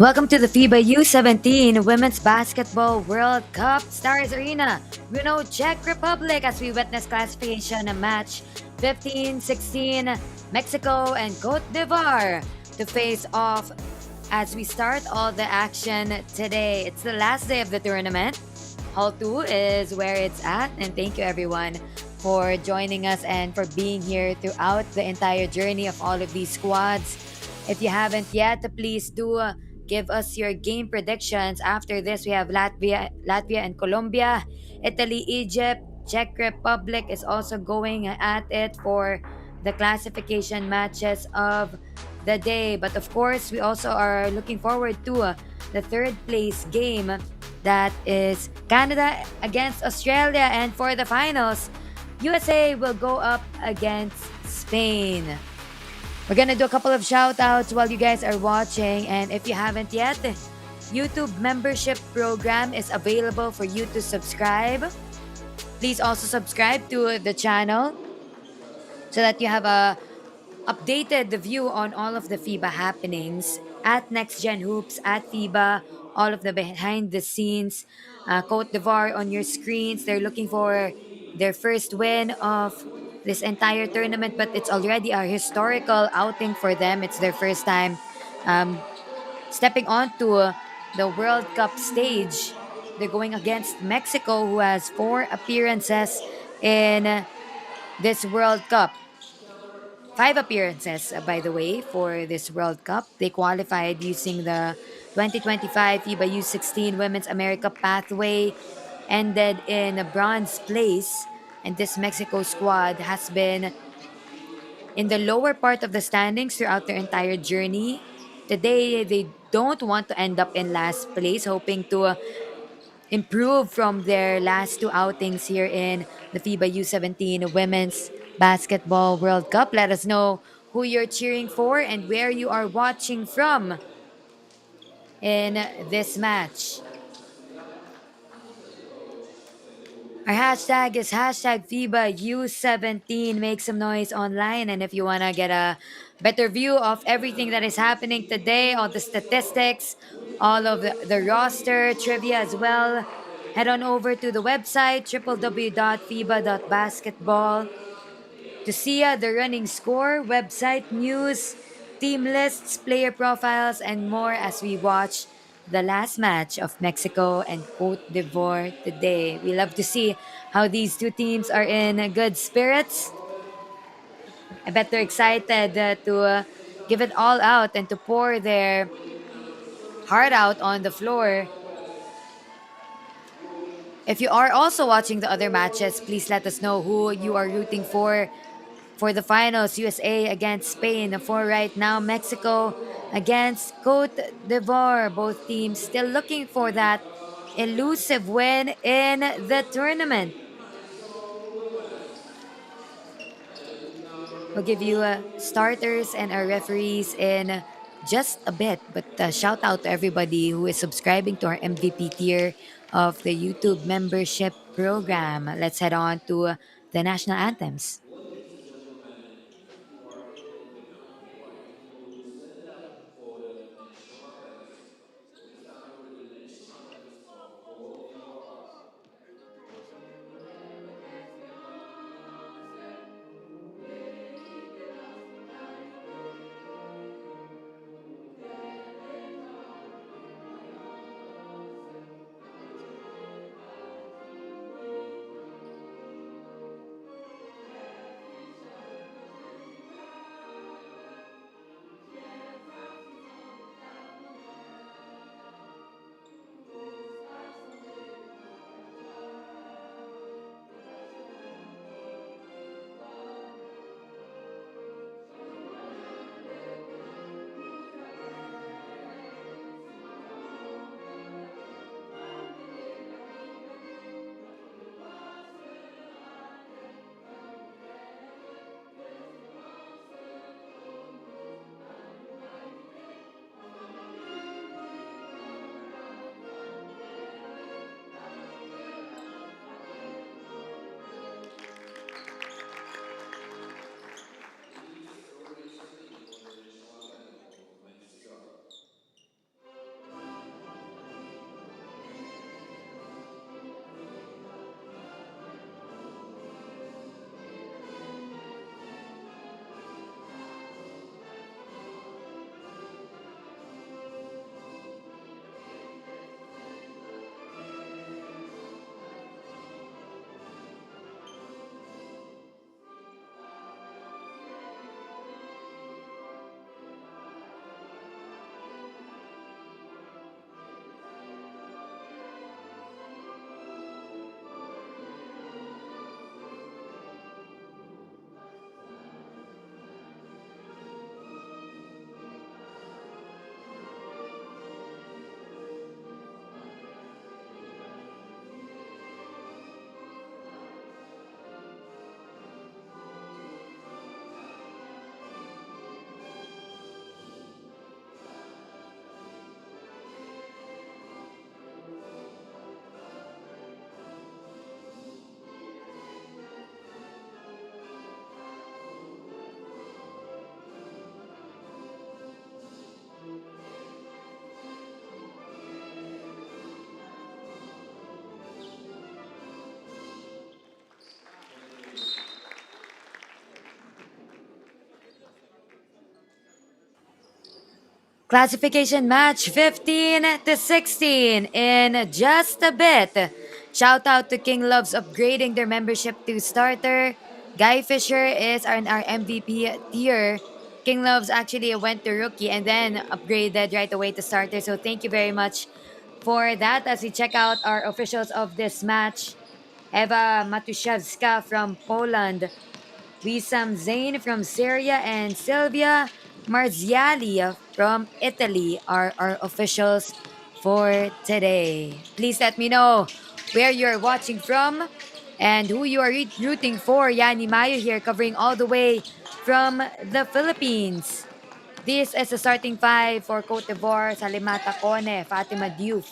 Welcome to the FIBA U17 Women's Basketball World Cup Stars Arena, Brno, Czech Republic, as we witness classification match 15-16 Mexico and Côte d'Ivoire to face off as we start all the action today. It's the last day of the tournament. Hall 2 is where it's at, and thank you everyone for joining us and for being here throughout the entire journey of all of these squads. If you haven't yet, please do give us your game predictions. After this, we have Latvia and Colombia, Italy, Egypt, Czech Republic is also going at it for the classification matches of the day. But of course, we also are looking forward to the third place game, that is Canada against Australia, and for the finals, USA will go up against Spain. We're gonna do a couple of shout outs while you guys are watching, and if you haven't yet, YouTube membership program is available for you to subscribe. Please also subscribe to the channel so that you have a updated view on all of the FIBA happenings at Next Gen Hoops, at FIBA, all of the behind the scenes. Cote d'Ivoire on your screens. They're looking for their first win of this entire tournament, but it's already a historical outing for them. It's their first time um, stepping onto the World Cup stage. They're going against Mexico, who has 4 appearances in this World Cup. 5 appearances, by the way, for this World Cup. They qualified using the 2025 FIBA U16 Women's America pathway, ended in a bronze place, and this Mexico squad has been in the lower part of the standings throughout their entire journey. Today, they don't want to end up in last place, hoping to improve from their last 2 outings here in the FIBA U17 Women's Basketball World Cup. Let us know who you're cheering for and where you are watching from in this match. Our hashtag is hashtag FIBA U17. Make some noise online. And if you want to get a better view of everything that is happening today, all the statistics, all of the roster, trivia as well, head on over to the website www.fiba.basketball to see the running score, website news, team lists, player profiles, and more as we watch the last match of Mexico and Côte d'Ivoire today. We love to see how these two teams are in good spirits. I bet they're excited to give it all out and to pour their heart out on the floor. If you are also watching the other matches, please let us know who you are rooting for the finals. USA against Spain. For right now, Mexico against Cote d'Ivoire. Both teams still looking for that elusive win in the tournament. We'll give you starters and our referees in just a bit, but shout out to everybody who is subscribing to our MVP tier of the YouTube membership program. Let's head on to the national anthems. Classification match 15 to 16 in just a bit. Shout out to King Loves upgrading their membership to starter. Guy Fisher is our MVP tier. King Loves actually went to rookie and then upgraded right away to starter. So thank you very much for that as we check out our officials of this match. Eva Matuszewska from Poland, Wissam Zain from Syria, and Silvia Marziali from Italy are our officials for today. Please let me know where you're watching from and who you are rooting for. Yani Mayo here covering all the way from the Philippines. This is the starting five for Cote d'Ivoire: Salimata Kone, Fatima Diouf,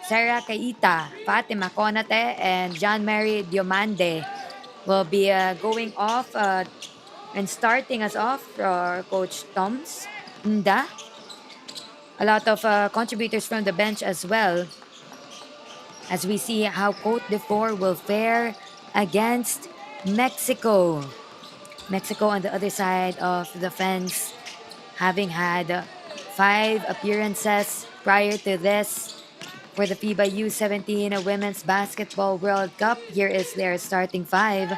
Sarah Kaita, Fatima Konate, and Jean-Marie Diomande will be going off and starting us off for Coach Toms Nda. A lot of contributors from the bench as well as we see how Cote d'Ivoire will fare against Mexico. Mexico on the other side of the fence, having had five appearances prior to this for the FIBA U17 Women's Basketball World Cup. Here is their starting five: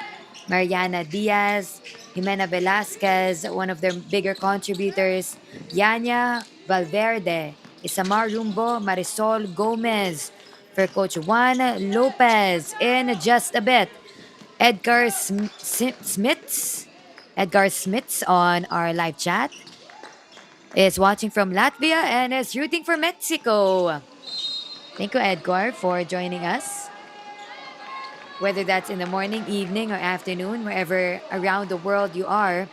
Mariana Diaz, Jimena Velasquez, one of their bigger contributors, Yanya Valverde, Isamar Rumbo, Marisol Gomez. For Coach Juan Lopez in just a bit. Edgar Smits, Edgar Smits on our live chat is watching from Latvia and is rooting for Mexico. Thank you, Edgar, for joining us. Whether that's in the morning, evening, or afternoon, wherever around the world you are,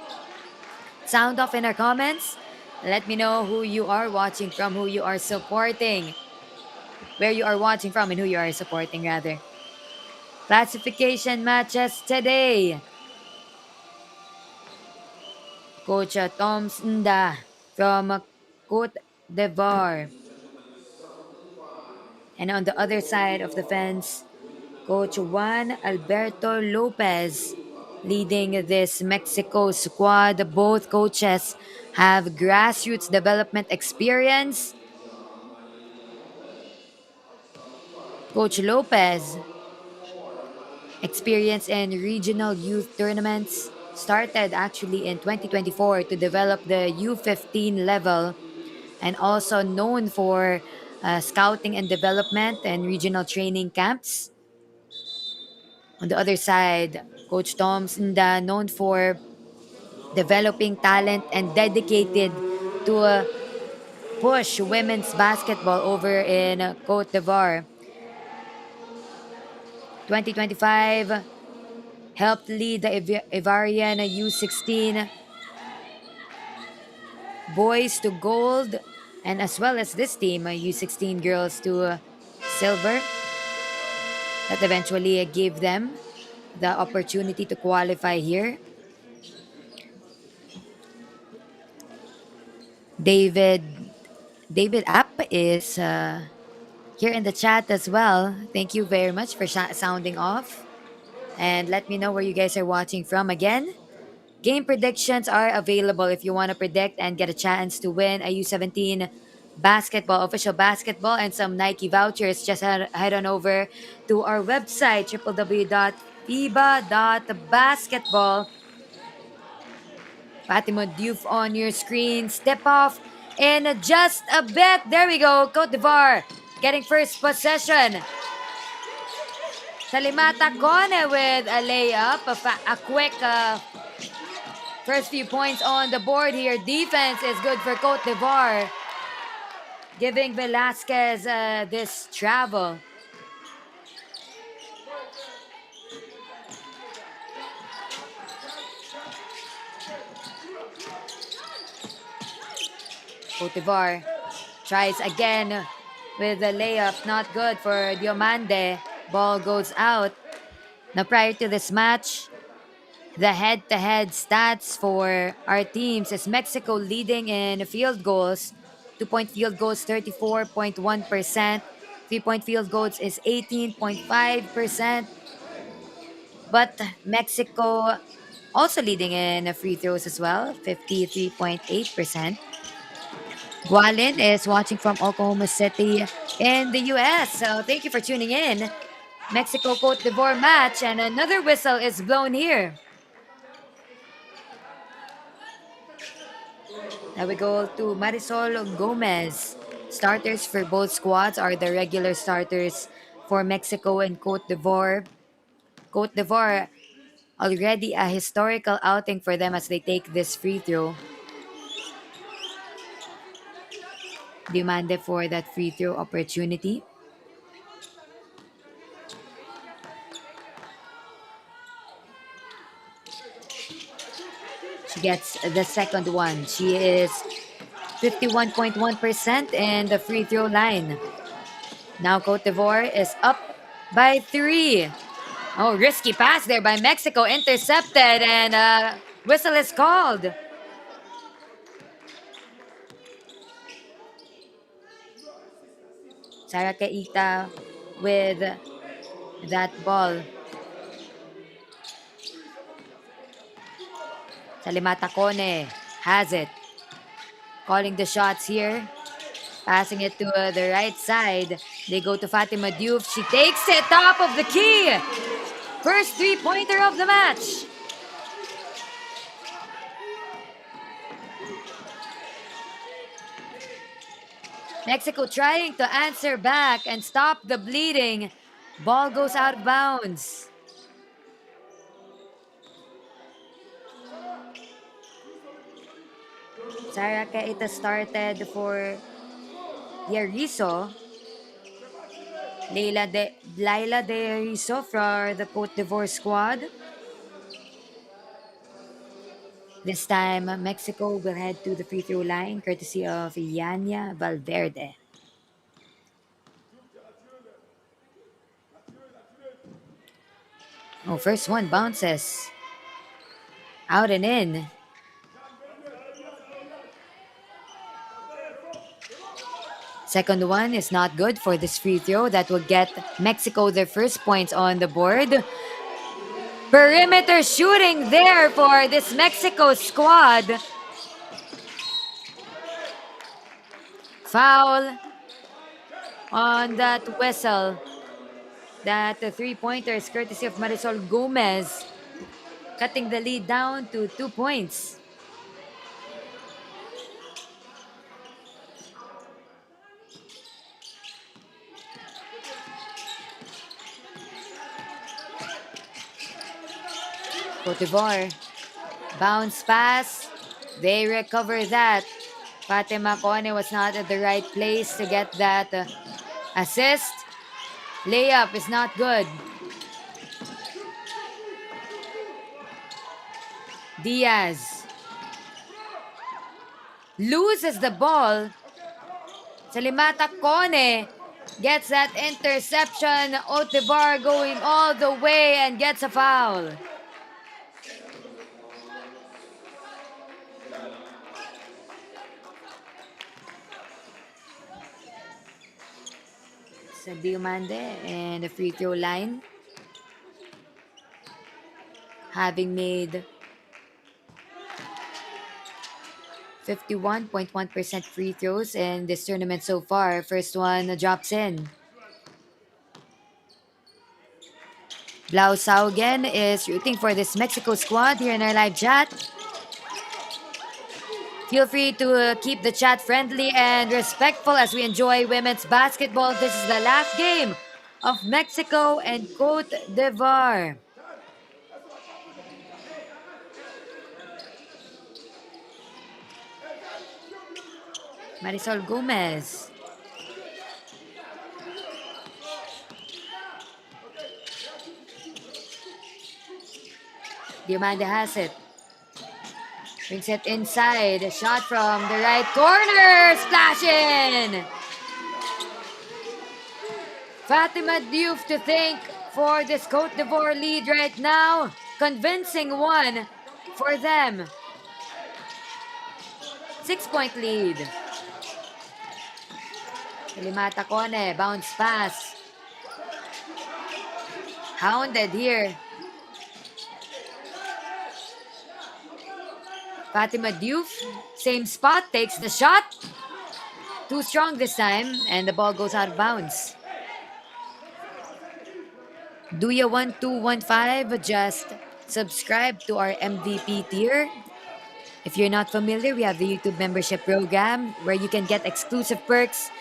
sound off in our comments. Let me know who you are watching from, who you are supporting, where you are watching from, and who you are supporting, rather. Classification matches today. Coach Toms Nda from Côte d'Ivoire. And on the other side of the fence, Coach Juan Alberto Lopez leading this Mexico squad. Both coaches have grassroots development experience. Coach Lopez, experience in regional youth tournaments, started actually in 2024 to develop the U15 level, and also known for scouting and development and regional training camps. On the other side, Coach Tom's Nda, known for developing talent and dedicated to push women's basketball over in Cote d'Ivoire. 2025 helped lead the Ivorian U16 boys to gold, and as well as this team, U16 girls to silver. That eventually gave them the opportunity to qualify here. David David App is here in the chat as well. Thank you very much for sounding off. And let me know where you guys are watching from again. Game predictions are available if you want to predict and get a chance to win a U17 basketball, official basketball, and some Nike vouchers. Just head on over to our website, www.fiba.basketball. Fatima Diouf on your screen. Step off in just a bit. There we go. Cote d'Ivoire getting first possession. Salimata Kone with a layup. A quick first few points on the board here. Defense is good for Cote d'Ivoire, giving Velasquez this travel. Cote d'Ivoire tries again with the layup. Not good for Diomande. Ball goes out. Now, prior to this match, the head-to-head stats for our teams is Mexico leading in field goals. 2-point field goals, 34.1%. 3-point field goals is 18.5%. But Mexico also leading in free throws as well, 53.8%. Gualin is watching from Oklahoma City in the US. So thank you for tuning in. Mexico Côte d'Ivoire match, and another whistle is blown here. Now we go to Marisol Gomez. Starters for both squads are the regular starters for Mexico and Côte d'Ivoire. Côte d'Ivoire already a historical outing for them as they take this free throw. Demanded for that free throw opportunity. She gets the second one. She is 51.1% in the free throw line. Now Cote d'Ivoire is up by 3. Oh, risky pass there by Mexico, intercepted, and whistle is called. Sarah Keita with that ball. Salimata Kone has it. Calling the shots here. Passing it to the right side. They go to Fatima Diouf. She takes it top of the key. First three-pointer of the match. Mexico trying to answer back and stop the bleeding. Ball goes out of bounds. Sarah Keita started for Yeriso. Laila de Yeriso for the Cote d'Ivoire squad. This time, Mexico will head to the free throw line courtesy of Yanya Valverde. Oh, first one bounces. Out and in. Second one is not good for this free throw. That will get Mexico their first points on the board. Perimeter shooting there for this Mexico squad. Foul on that whistle. That three-pointer is courtesy of Marisol Gomez, cutting the lead down to 2 points. Cote d'Ivoire, bounce pass. They recover that. Fatima Kone was not at the right place to get that assist. Layup is not good. Diaz loses the ball. Salimata Kone gets that interception. Otebar going all the way and gets a foul. Diomande and the free throw line, having made 51.1% free throws in this tournament so far. First one drops in. Blau Saugen is rooting for this Mexico squad here in our live chat. Feel free to keep the chat friendly and respectful as we enjoy women's basketball. This is the last game of Mexico and Côte d'Ivoire. Marisol Gomez. Diamanda has it. Brings it inside. A shot from the right corner. Splash in! Fatima Diouf to thank for this Côte d'Ivoire lead right now. Convincing one for them. 6-point lead. Salimata Kone, bounce pass. Hounded here. Fatima Diouf, same spot, takes the shot. too strong this time, and the ball goes out of bounds. Do you want to 15? Just subscribe to our MVP tier. If you're not familiar, we have the YouTube membership program where you can get exclusive perks,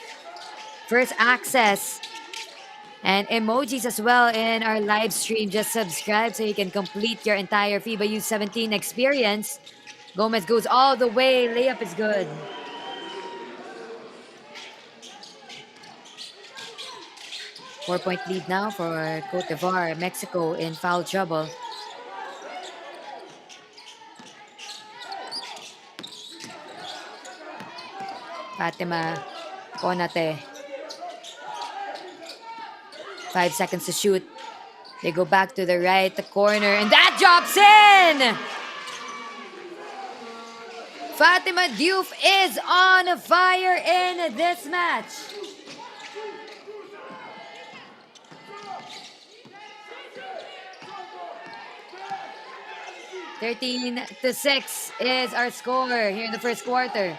first access, and emojis as well in our live stream. Just subscribe so you can complete your entire FIBA U17 experience. Gomez goes all the way. Layup is good. 4-point lead now for Côte d'Ivoire. Mexico in foul trouble. Fatima Konate. 5 seconds to shoot. They go back to the right, the corner, and that drops in! Fatima Diouf is on fire in this match. (13-6) is our score here in the first quarter.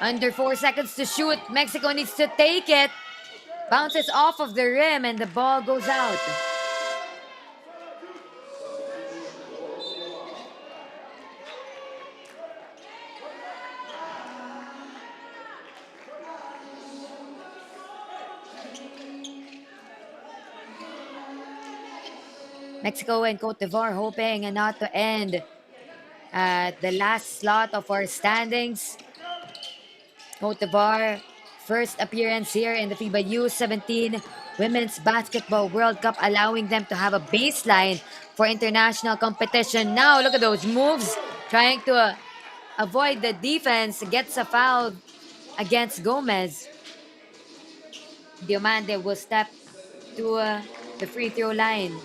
Under 4 seconds to shoot. Mexico needs to take it. Bounces off of the rim and the ball goes out. Mexico and Côte d'Ivoire hoping not to end at the last slot of our standings. Côte d'Ivoire, first appearance here in the FIBA U17 Women's Basketball World Cup, allowing them to have a baseline for international competition. Now, look at those moves, trying to avoid the defense, gets a foul against Gomez. Diomande will step to the free throw line.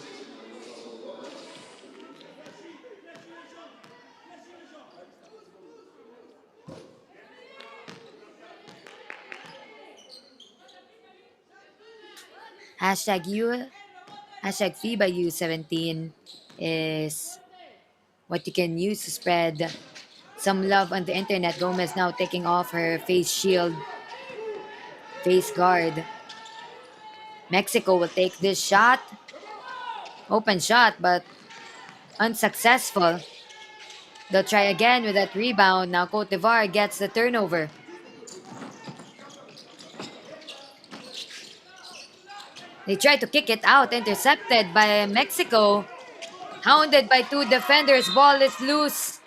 Hashtag FIBA U17 is what you can use to spread some love on the internet. Gomez now taking off her face shield, face guard. Mexico will take this shot. Open shot, but unsuccessful. They'll try again with that rebound. Now Côte d'Ivoire gets the turnover. They try to kick it out, intercepted by Mexico. Hounded by two defenders, ball is loose.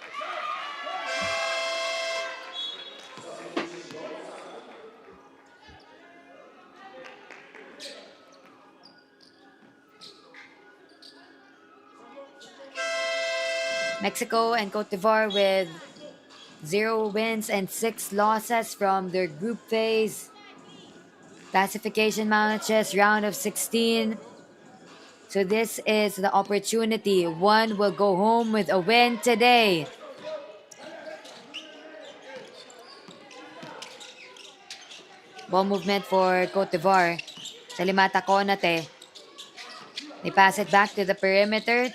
Mexico and Côte d'Ivoire with 0 wins and 6 losses from their group phase classification matches, round of 16. So this is the opportunity. One will go home with a win today. Ball movement for Côte d'Ivoire. Salimata Konate. They pass it back to the perimeter.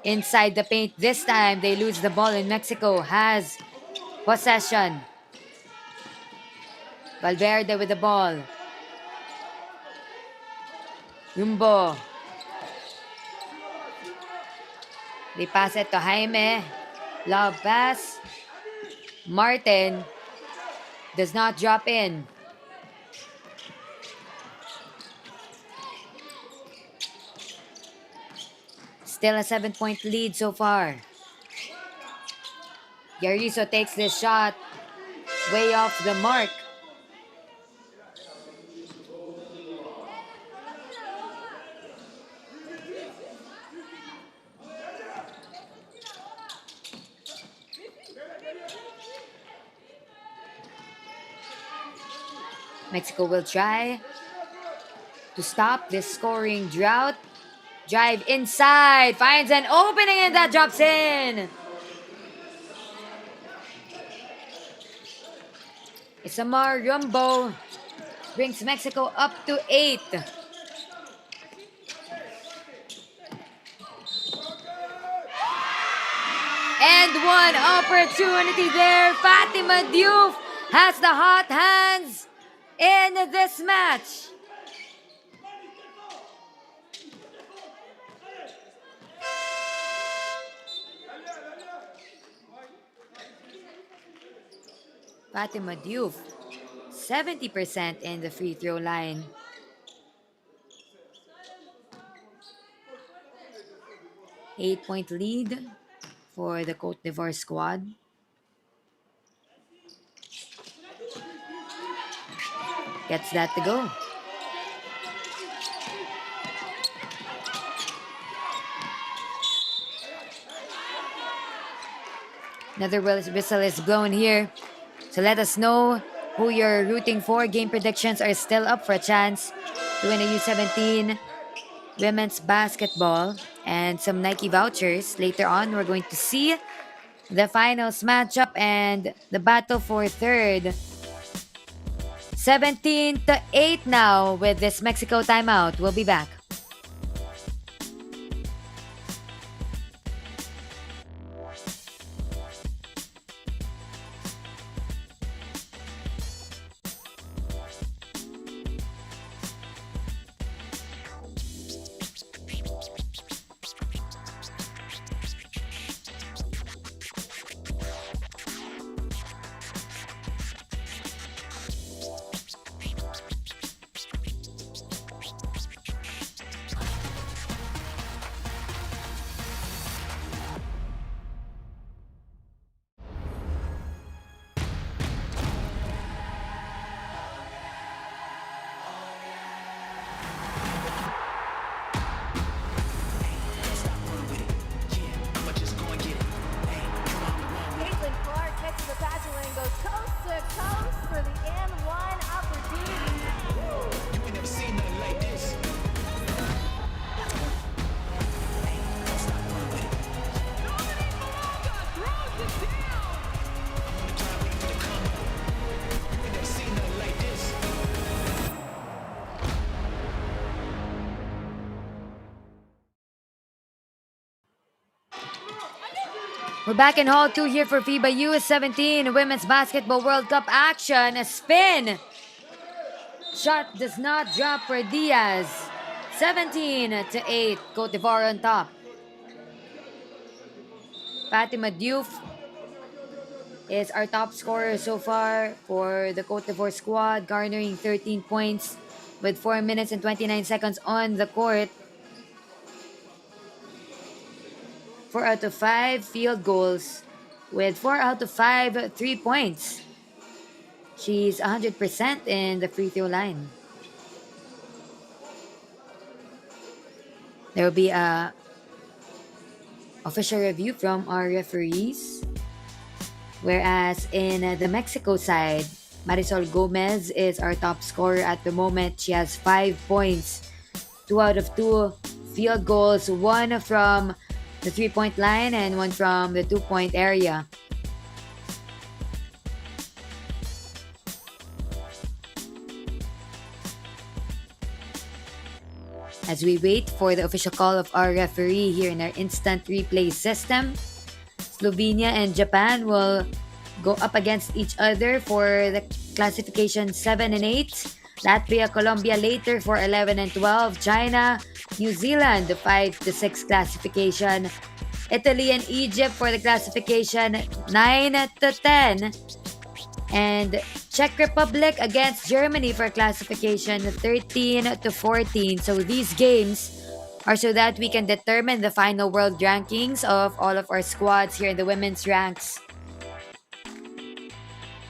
Inside the paint. This time they lose the ball and Mexico has possession. Valverde with the ball. Rumbo. They pass it to Jaime. Love pass. Martin does not drop in. Still a 7-point lead so far. Yariso takes this shot way off the mark. Mexico will try to stop this scoring drought. Drive inside, finds an opening and that drops in. Isamar Rumbo brings Mexico up to 8. And one opportunity there. Fatima Diouf has the hot hands in this match. Fatima Diouf, 70% in the free throw line. Eight-point lead for the Côte d'Ivoire squad. Gets that to go. Another whistle is blown here. So let us know who you're rooting for. Game predictions are still up for a chance to win a U17 women's basketball and some Nike vouchers. Later on, we're going to see the finals matchup and the battle for third. 17-8 now with this Mexico timeout. We'll be back. We're back in Hall 2 here for FIBA U17 Women's Basketball World Cup action. A spin. Shot does not drop for Diaz. 17-8. Côte d'Ivoire on top. Fatima Diouf is our top scorer so far for the Côte d'Ivoire squad, garnering 13 points with 4 minutes and 29 seconds on the court. 4 out of 5 field goals with 4 out of 5 3 points. She's 100% in the free throw line. There will be a official review from our referees. Whereas in the Mexico side, Marisol Gomez is our top scorer at the moment. She has 5 points, 2 out of 2 field goals, 1 from the 3-point line and 1 from the 2-point area. As we wait for the official call of our referee here in our instant replay system, Slovenia and Japan will go up against each other for the classification 7 and 8. Latvia, Colombia later for 11 and 12. China, New Zealand, the 5 to 6 classification. Italy and Egypt for the classification 9 to 10. And Czech Republic against Germany for classification 13 to 14. So these games are so that we can determine the final world rankings of all of our squads here in the women's ranks.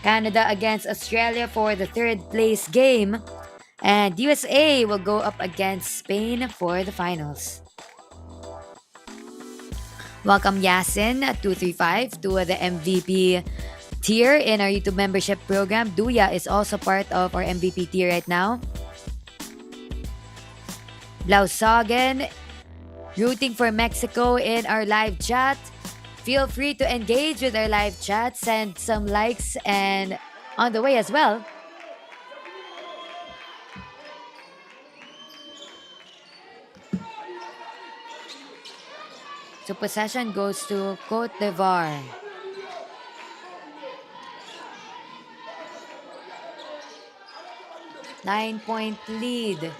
Canada against Australia for the 3rd place game. And USA will go up against Spain for the finals. Welcome Yasin235 to the MVP tier in our YouTube membership program. Duya is also part of our MVP tier right now. Blausagen rooting for Mexico in our live chat. Feel free to engage with our live chat. Send some likes and on the way as well. So possession goes to Côte d'Ivoire. 9-point lead.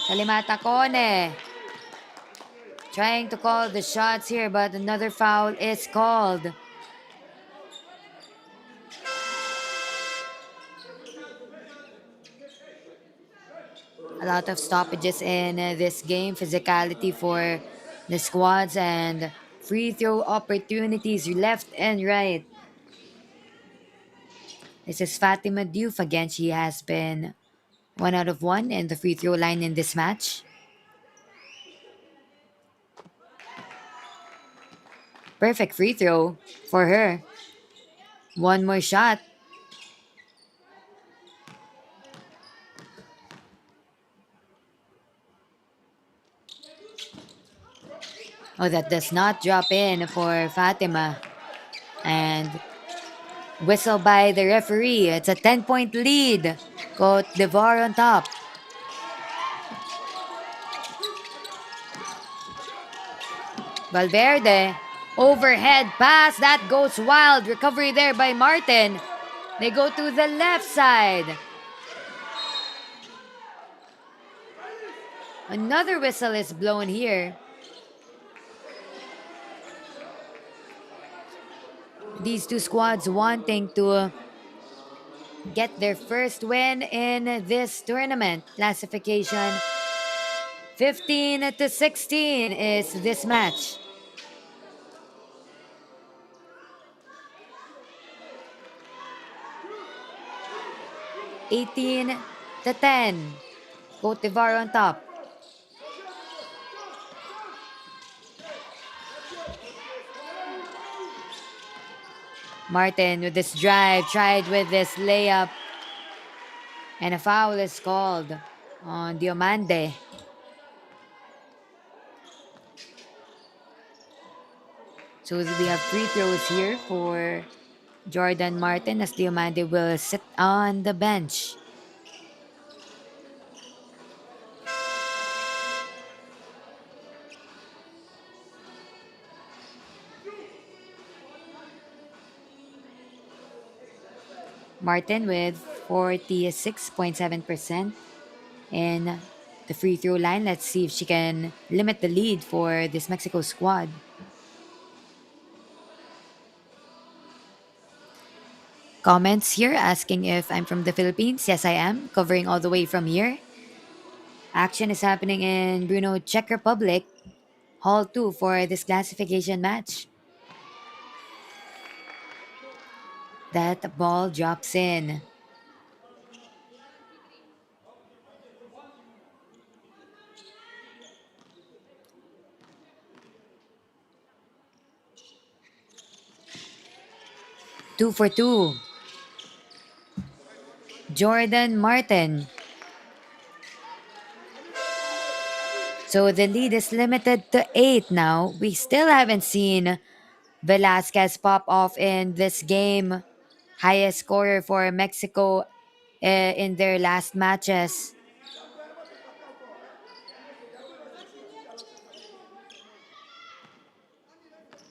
Kalimata Kone trying to call the shots here, but another foul is called. A lot of stoppages in this game, physicality for the squads, and free throw opportunities left and right. This is Fatima Diouf again. She has been 1 out of 1 in the free throw line in this match. Perfect free throw for her. One more shot. Oh, that does not drop in for Fatima. And whistle by the referee. It's a 10-point lead. Côte d'Ivoire on top. Valverde. Overhead pass. That goes wild. Recovery there by Martin. They go to the left side. Another whistle is blown here. These two squads wanting to get their first win in this tournament. Classification 15-16 is this match. 18-10. Côte d'Ivoire on top. Martin with this drive, tried with this layup, and a foul is called on Diomande. So we have free throws here for Jordan Martin as Diomande will sit on the bench. Martin with 46.7% in the free throw line. Let's see if she can limit the lead for this Mexico squad. Comments here asking if I'm from the Philippines. Yes, I am, covering all the way from here. Action is happening in Brno, Czech Republic, Hall 2 for this classification match. That ball drops in. Two for two. Jordan Martin. So the lead is limited to 8 now. We still haven't seen Velasquez pop off in this game. Highest scorer for Mexico in their last matches.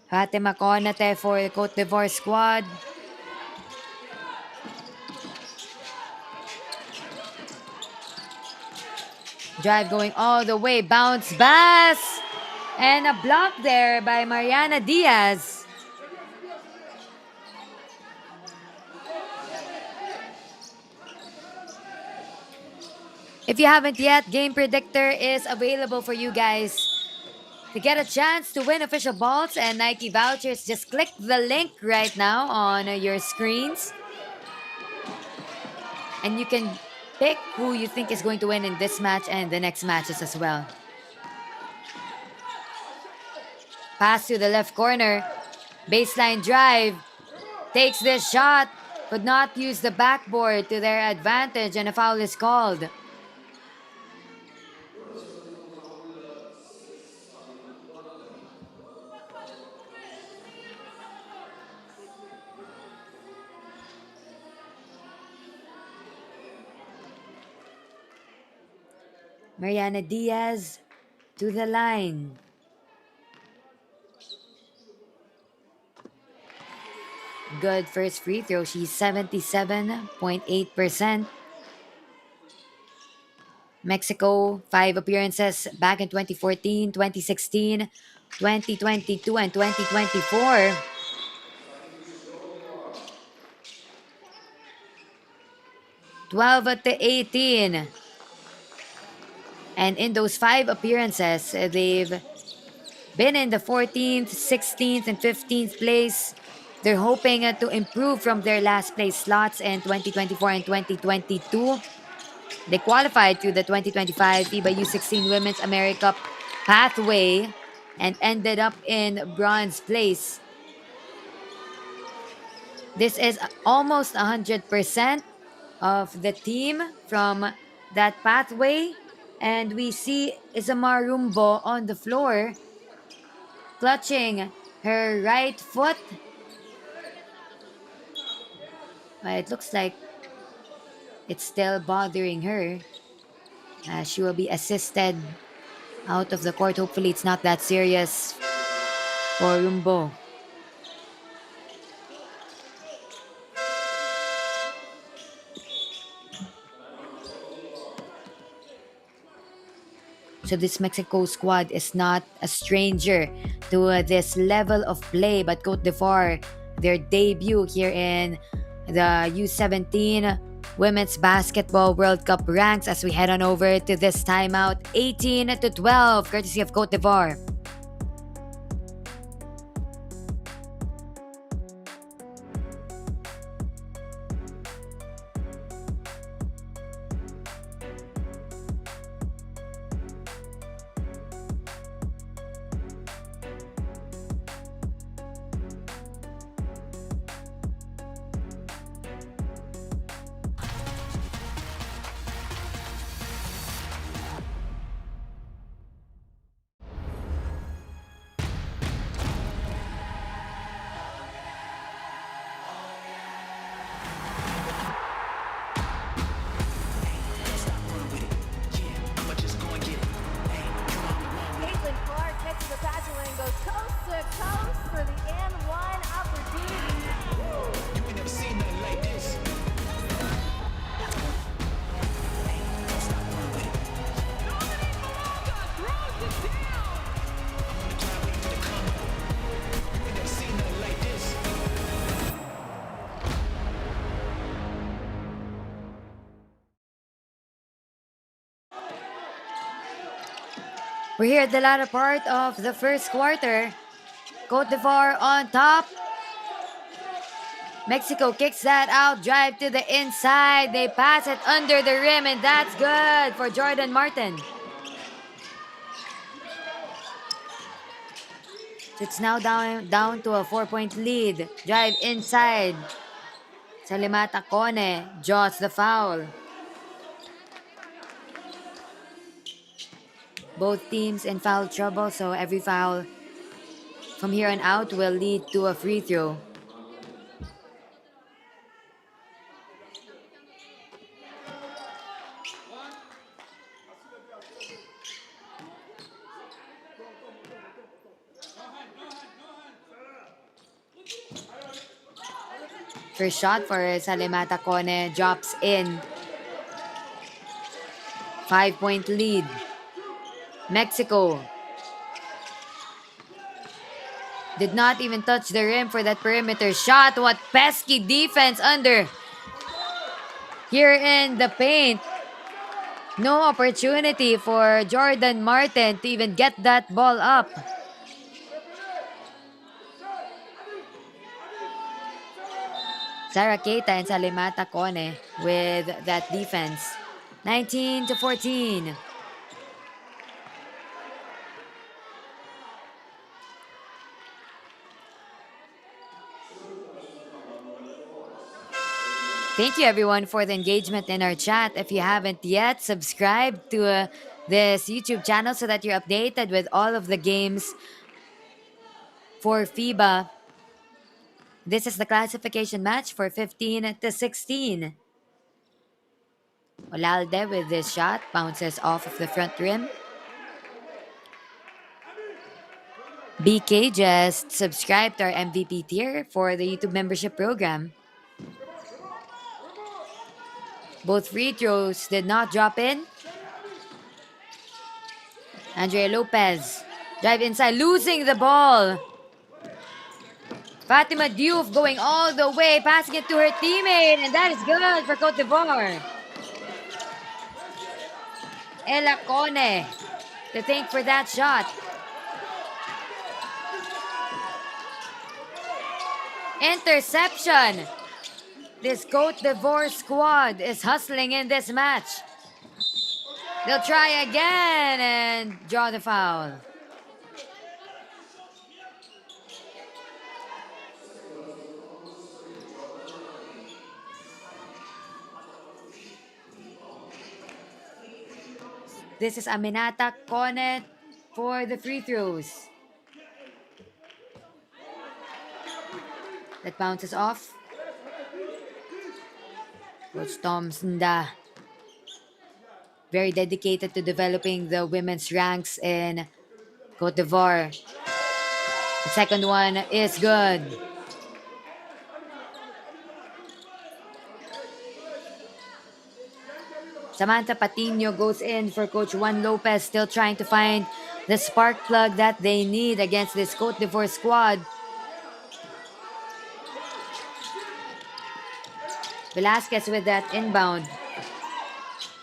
Fatima Konate for the Côte d'Ivoire squad. Drive going all the way. Bounce pass. And a block there by Mariana Diaz. If you haven't yet, Game Predictor is available for you guys. To get a chance to win official balls and Nike vouchers, just click the link right now on your screens. And you can pick who you think is going to win in this match and the next matches as well. Pass to the left corner. Baseline drive. Takes this shot. Could not use the backboard to their advantage and a foul is called. Mariana Diaz to the line. Good first free throw. She's 77.8%. Mexico, 5 appearances back in 2014, 2016, 2022, and 2024. 12-18. And in those 5 appearances, they've been in the 14th, 16th, and 15th place. They're hoping to improve from their last place slots in 2024 and 2022. They qualified to the 2025 FIBA U17 Women's America Cup pathway and ended up in bronze place. This is almost 100% of the team from that pathway. And we see Isamar Rumbo on the floor, clutching her right foot. It looks like it's still bothering her. She will be assisted out of the court. Hopefully it's not that serious for Rumbo. So this Mexico squad is not a stranger to this level of play, but Côte d'Ivoire, their debut here in the U17 Women's Basketball World Cup ranks as we head on over to this timeout, 18-12, courtesy of Côte d'Ivoire. We're here at the latter part of the first quarter. Côte d'Ivoire on top. Mexico kicks that out, drive to the inside. They pass it under the rim, and that's good for Jordan Martin. It's now down to a 4-point lead. Drive inside. Salimata Kone draws the foul. Both teams in foul trouble, so every foul from here on out will lead to a free throw. First shot for Salimata Kone drops in. 5-point lead. Mexico did not even touch the rim for that perimeter shot. What pesky defense under here in the paint. No opportunity for Jordan Martin to even get that ball up. Sarah Keita and Salimata Kone with that defense. 19-14. Thank you everyone for the engagement in our chat. If you haven't yet, subscribe to this YouTube channel so that you're updated with all of the games for FIBA. This is the classification match for 15-16. Olalde with this shot bounces off of the front rim. BK just subscribed to our MVP tier for the YouTube membership program. Both free throws did not drop in. Andrea Lopez drive inside, losing the ball. Fatima Diouf going all the way, passing it to her teammate, and that is good for Côte d'Ivoire. Ella Cone to thank for that shot. Interception. This Côte d'Ivoire squad is hustling in this match. They'll try again and draw the foul. This is Aminata Kone for the free throws. That bounces off. Coach Tom Sunda, very dedicated to developing the women's ranks in Côte d'Ivoire. The second one is good. Samantha Patino goes in for Coach Juan Lopez, still trying to find the spark plug that they need against this Côte d'Ivoire squad. Velasquez with that inbound.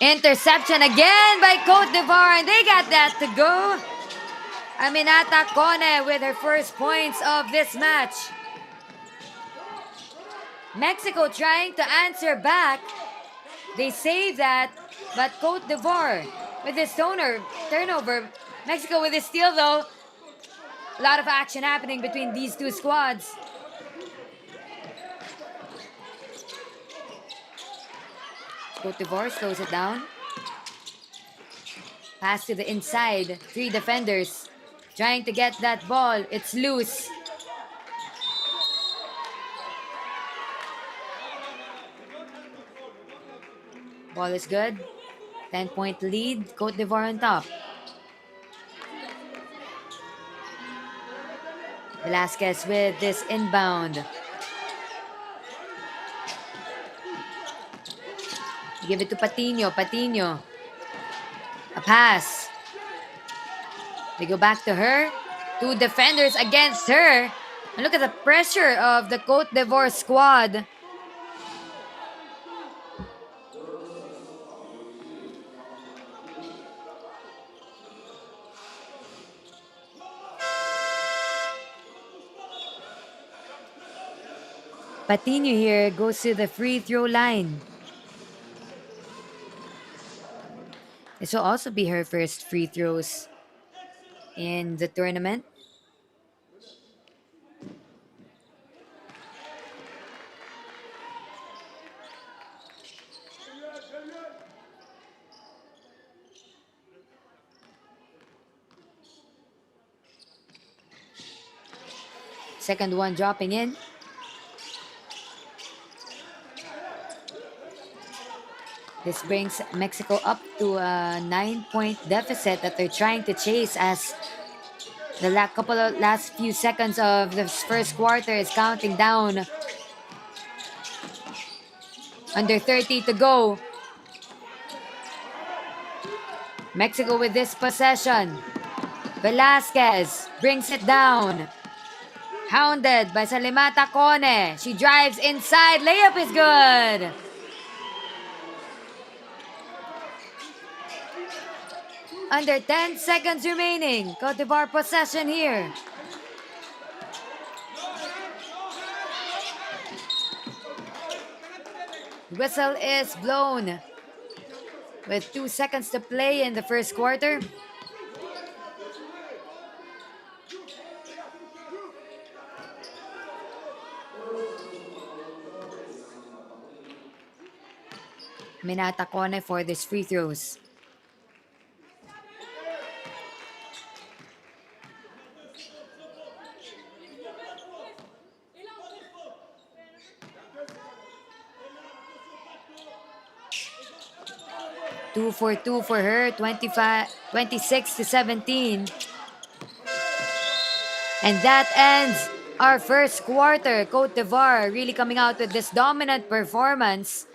Interception again by Côte d'Ivoire, and they got that to go. Aminata Kone with her first points of this match. Mexico trying to answer back. They save that, but Côte d'Ivoire with this turnover. Mexico with this steal though. A lot of action happening between these two squads. Côte d'Ivoire slows it down. Pass to the inside. 3 defenders trying to get that ball. It's loose. Ball is good. 10-point lead. Côte d'Ivoire on top. Velasquez with this inbound. Give it to Patino. Patino. A pass. They go back to her. 2 defenders against her. And look at the pressure of the Côte d'Ivoire squad. Patino here goes to the free throw line. This will also be her first free throws in the tournament. Second one dropping in. This brings Mexico up to a 9-point deficit that they're trying to chase as the last few seconds of the first quarter is counting down. Under 30 to go. Mexico with this possession. Velasquez brings it down. Hounded by Salimata Kone. She drives inside. Layup is good. Under 10 seconds remaining. Côte d'Ivoire possession here. Whistle is blown with 2 seconds to play in the first quarter. Minata Kone for these free throws. Two for two for her, 26 to 17. And that ends our first quarter. Côte d'Ivoire really coming out with this dominant performance,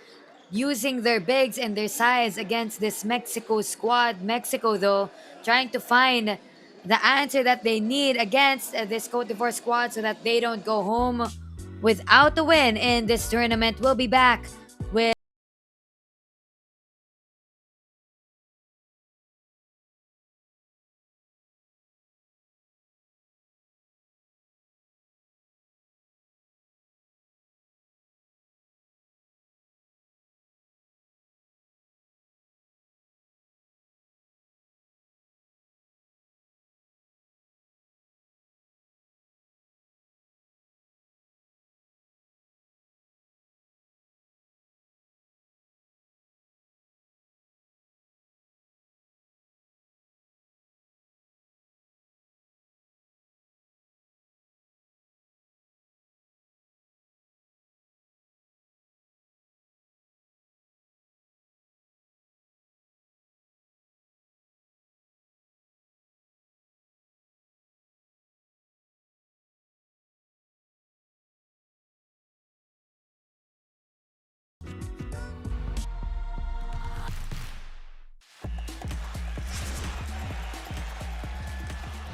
using their bigs and their size against this Mexico squad. Mexico, though, trying to find the answer that they need against this Côte d'Ivoire squad so that they don't go home without a win in this tournament. We'll be back with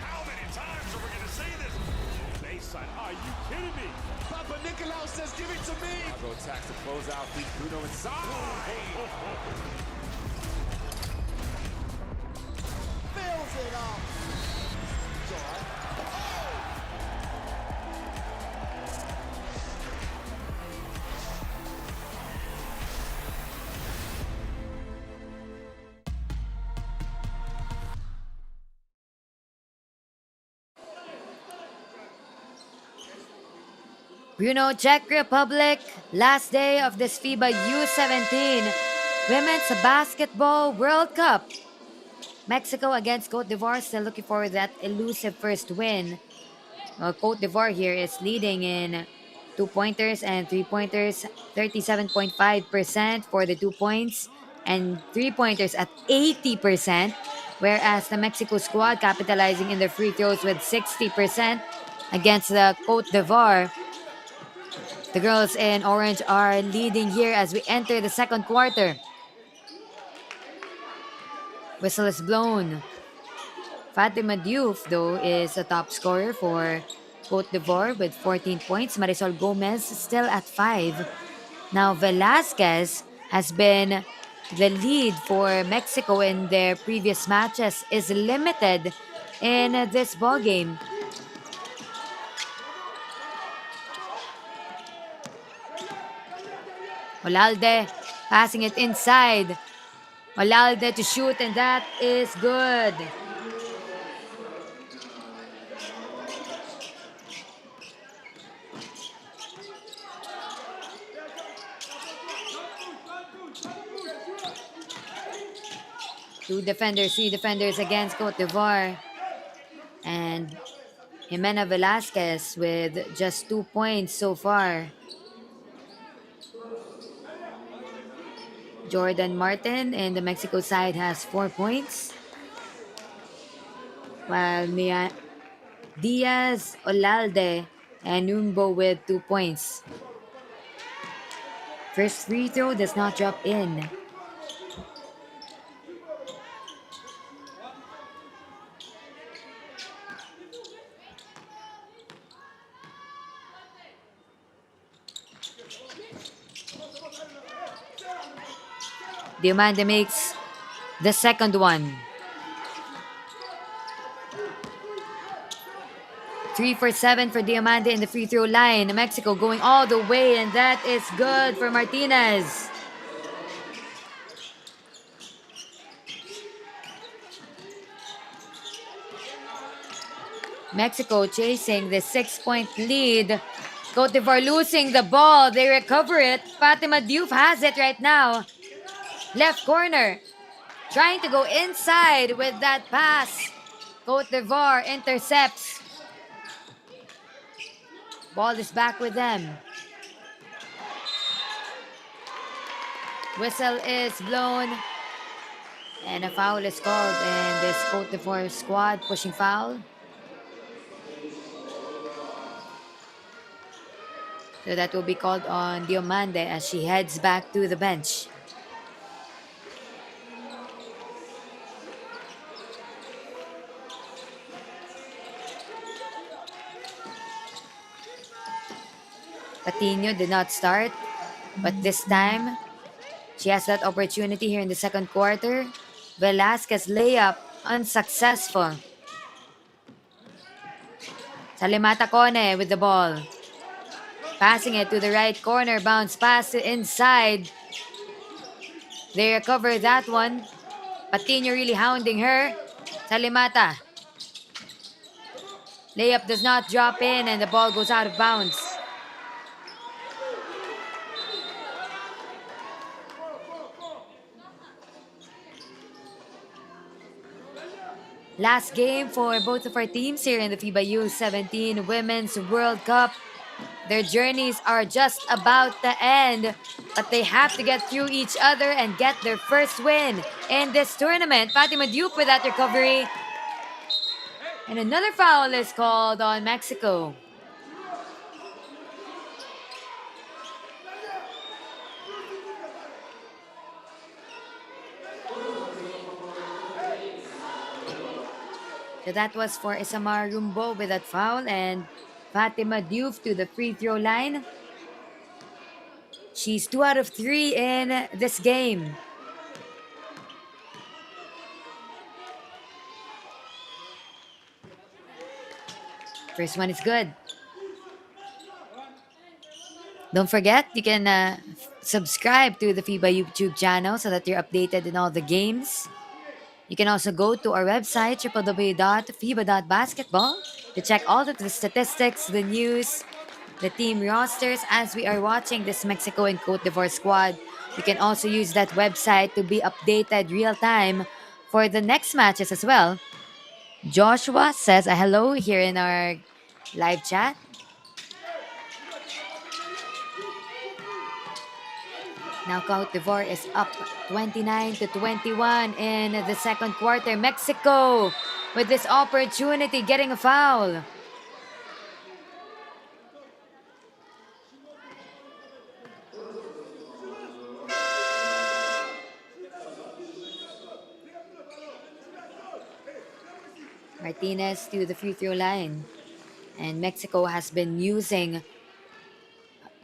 How many times are we going to say this? Baseline, are you kidding me? Papa Nicolau says, give it to me. Go attacks to close out, beat Bruno inside. Fills it up. Bruno, Czech Republic. Last day of this FIBA U17 Women's Basketball World Cup. Mexico against Côte d'Ivoire, still looking for that elusive first win. Côte d'Ivoire here is leading in 2-pointers and 3-pointers, 37.5% for the 2 points, and 3-pointers at 80%, whereas the Mexico squad capitalizing in the free throws with 60% against the Côte d'Ivoire. The girls in orange are leading here as we enter the second quarter. Whistle is blown. Fatima Diouf, though, is a top scorer for Côte d'Ivoire with 14 points. Marisol Gomez still at 5. Now, Velasquez has been the lead for Mexico in their previous matches, is limited in this ball game. Olalde passing it inside. Olalde to shoot, and that is good. Three defenders against Côte d'Ivoire. And Jimena Velasquez with just 2 points so far. Jordan Martin in the Mexico side has 4 points. While Diaz, Olalde, and Numbo with 2 points. First free throw does not drop in. Diamante makes the second one. 3 for 7 for Diamante in the free throw line. Mexico going all the way, and that is good for Martinez. Mexico chasing the 6-point lead. Côte d'Ivoire losing the ball. They recover it. Fatima Diouf has it right now. Left corner. Trying to go inside with that pass. Côte d'Ivoire intercepts. Ball is back with them. Whistle is blown. And a foul is called in this Côte d'Ivoire squad. Pushing foul. So that will be called on Diomande as she heads back to the bench. Patino did not start, but this time she has that opportunity here in the second quarter. Velasquez layup unsuccessful. Salimata Kone with the ball. Passing it to the right corner, bounce pass to inside. They recover that one. Patino really hounding her. Salimata. Layup does not drop in and the ball goes out of bounds. Last game for both of our teams here in the FIBA U17 Women's World Cup. Their journeys are just about to end, but they have to get through each other and get their first win in this tournament. Fatima Diop with that recovery. And another foul is called on Mexico. So that was for Isamar Rumbo with that foul and Fatima Diouf to the free throw line. She's 2 out of 3 in this game. First one is good. Don't forget, you can subscribe to the FIBA YouTube channel so that you're updated in all the games. You can also go to our website, www.fiba.basketball, to check all of the statistics, the news, the team rosters as we are watching this Mexico and Côte d'Ivoire squad. You can also use that website to be updated real time for the next matches as well. Joshua says a hello here in our live chat. Now Côte d'Ivoire is up 29-21 in the second quarter. Mexico with this opportunity getting a foul. Martinez to the free throw line. And Mexico has been using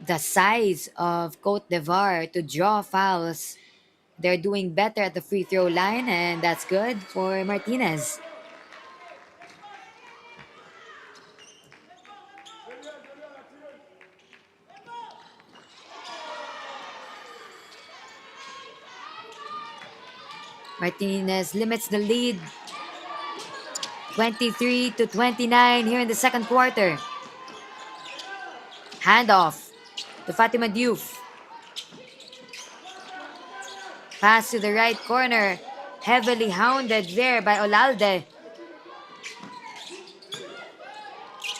the size of Côte d'Ivoire to draw fouls. They're doing better at the free throw line, and that's good for Martinez. Martinez limits the lead 23-29 here in the second quarter. Handoff to Fatima Diouf. Pass to the right corner. Heavily hounded there by Olalde.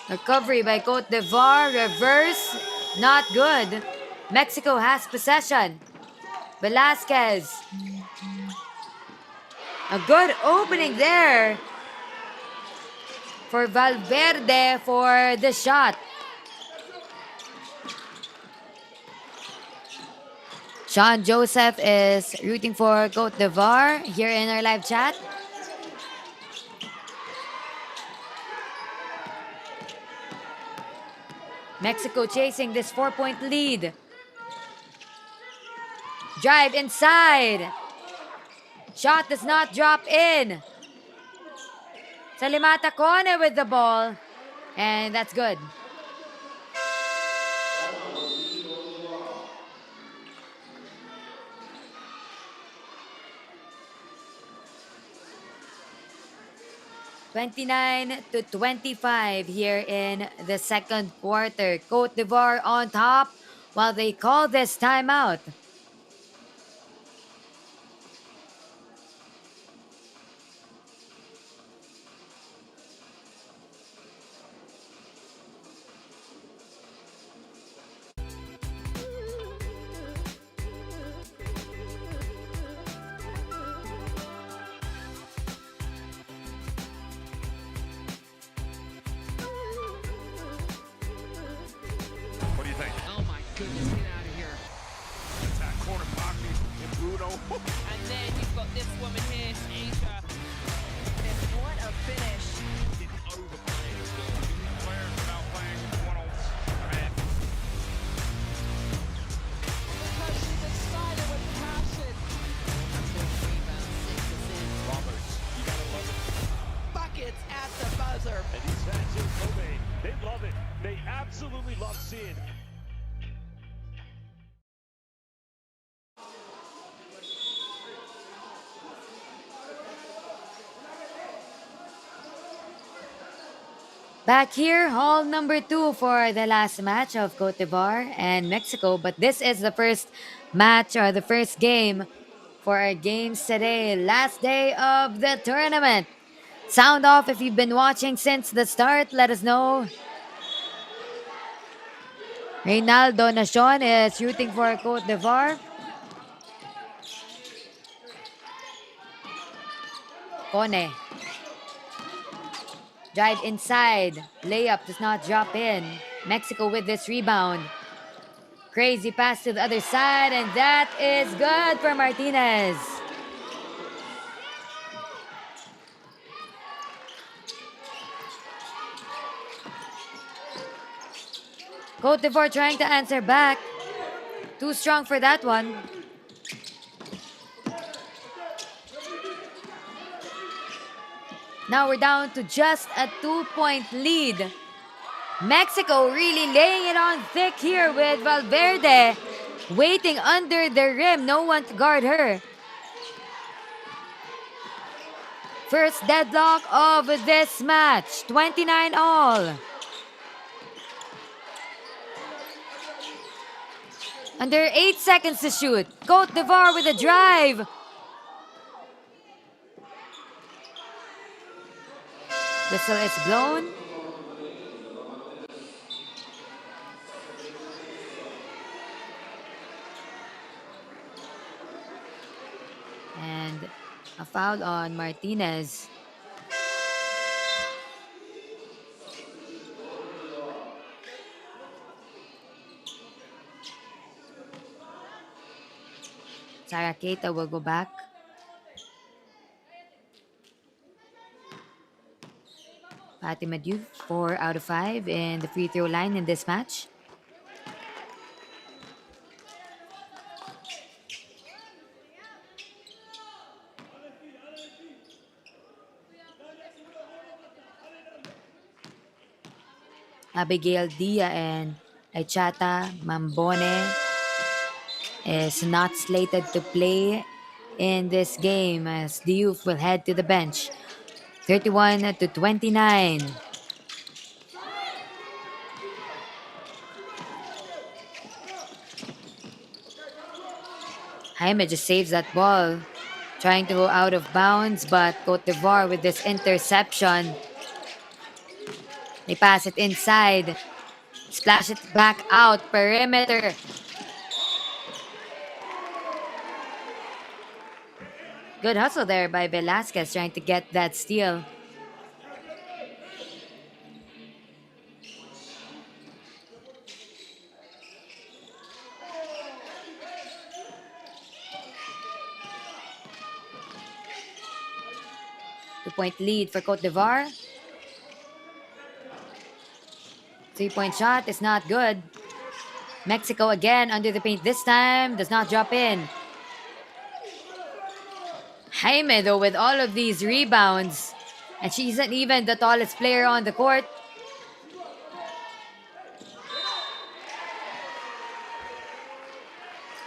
Recovery by Côte d'Ivoire. Reverse. Not good. Mexico has possession. Velasquez. A good opening there for Valverde for the shot. Sean Joseph is rooting for Côte d'Ivoire here in our live chat. Mexico chasing this 4-point lead. Drive inside. Shot does not drop in. Salimata Kone with the ball. And that's good. (29-25) here in the second quarter. Côte d'Ivoire on top while they call this timeout. What do you think? absolutely love seeing. Back here, hall number 2 for the last match of Côte d'Ivoire and Mexico. But this is the first match or the first game for our games today. Last day of the tournament. Sound off if you've been watching since the start. Let us know. Reynaldo Nacion is shooting for Côte d'Ivoire. Kone. Drive inside. Layup does not drop in. Mexico with this rebound. Crazy pass to the other side, and that is good for Martinez. Côte d'Ivoire trying to answer back. Too strong for that one. Now we're down to just a 2-point lead. Mexico really laying it on thick here with Valverde waiting under the rim. No one to guard her. First deadlock of this match. 29 all. Under 8 seconds to shoot. Côte d'Ivoire with a drive. Whistle is blown. And a foul on Martinez. Sarah Keita will go back. Fatima Diouf, 4 out of 5 in the free throw line in this match. Abigail Dia and Aichata Mambone is not slated to play in this game as Diouf will head to the bench. 31-29. Jaime just saves that ball. Trying to go out of bounds, but Côte d'Ivoire with this interception. They pass it inside. Splash it back out. Perimeter. Good hustle there by Velasquez trying to get that steal. Two-point lead for Côte d'Ivoire. 3-point shot is not good. Mexico again under the paint this time. Does not drop in. Jaime though with all of these rebounds. And she isn't even the tallest player on the court.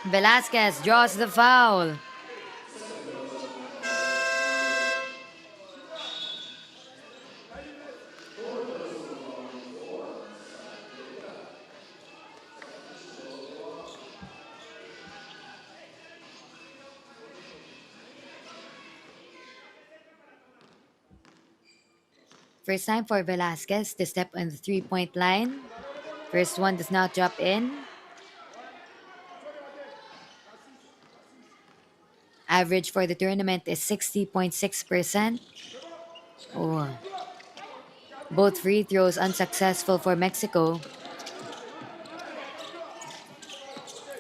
Velasquez draws the foul. First time for Velasquez to step on the 3-point line. First one does not drop in. Average for the tournament is 60.6%. Oh. Both free throws unsuccessful for Mexico.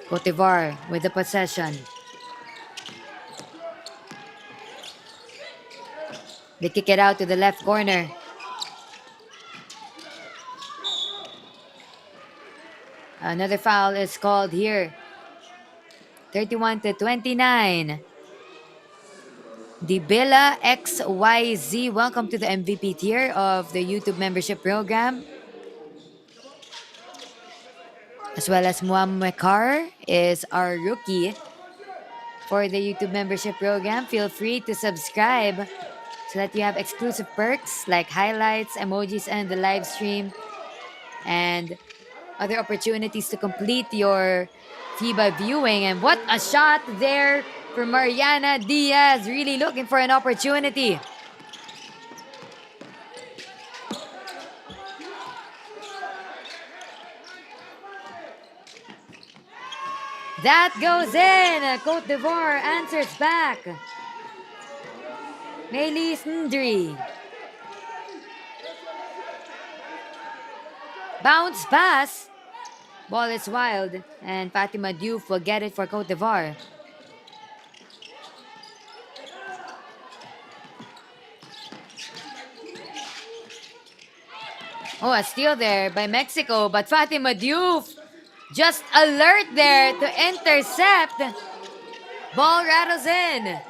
Côte d'Ivoire with the possession. They kick it out to the left corner. Another foul is called here. 31-29. Dibilla XYZ, welcome to the MVP tier of the YouTube membership program. as well as Muammar is our rookie. For the YouTube membership program, feel free to subscribe so that you have exclusive perks like highlights, emojis, and the live stream, and other opportunities to complete your FIBA viewing. And what a shot there for Mariana Diaz, really looking for an opportunity. That goes in. Côte d'Ivoire answers back. Melis Ndri. Bounce pass. Ball is wild, and Fatima Diouf will get it for Côte d'Ivoire. Oh, a steal there by Mexico, but Fatima Diouf just alert there to intercept. Ball rattles in.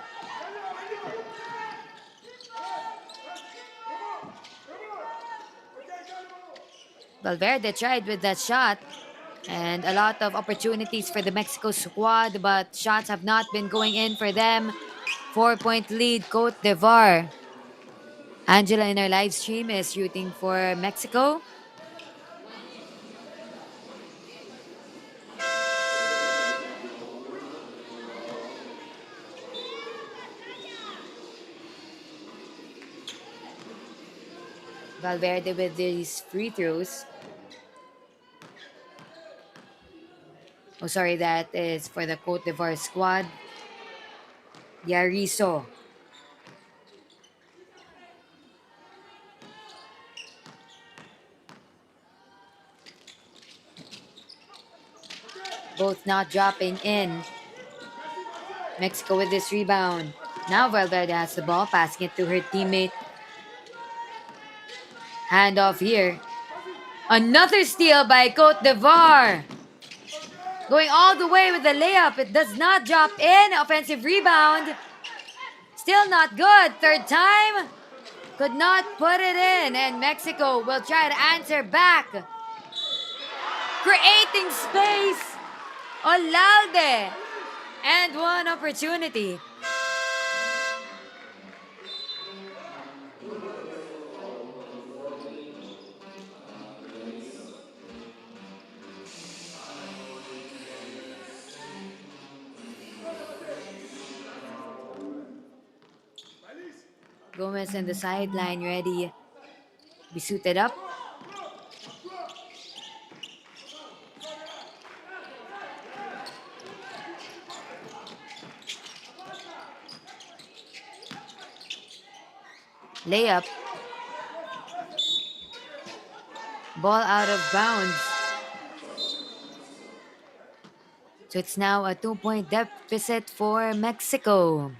Valverde tried with that shot, and a lot of opportunities for the Mexico squad, but shots have not been going in for them. 4-point lead, Côte d'Ivoire. Angela in our live stream is rooting for Mexico. Valverde with these free throws. Oh, sorry, that is for the Côte d'Ivoire squad. Yariso. Both not dropping in. Mexico with this rebound. Now Valverde has the ball, passing it to her teammate. Handoff here. Another steal by Côte d'Ivoire. Going all the way with the layup. It does not drop in. Offensive rebound. Still not good. Third time. Could not put it in. And Mexico will try to answer back. Creating space. Olalde. And one opportunity. Gomez on the sideline ready. Be suited up. Layup. Ball out of bounds. So it's now a 2-point deficit for Mexico.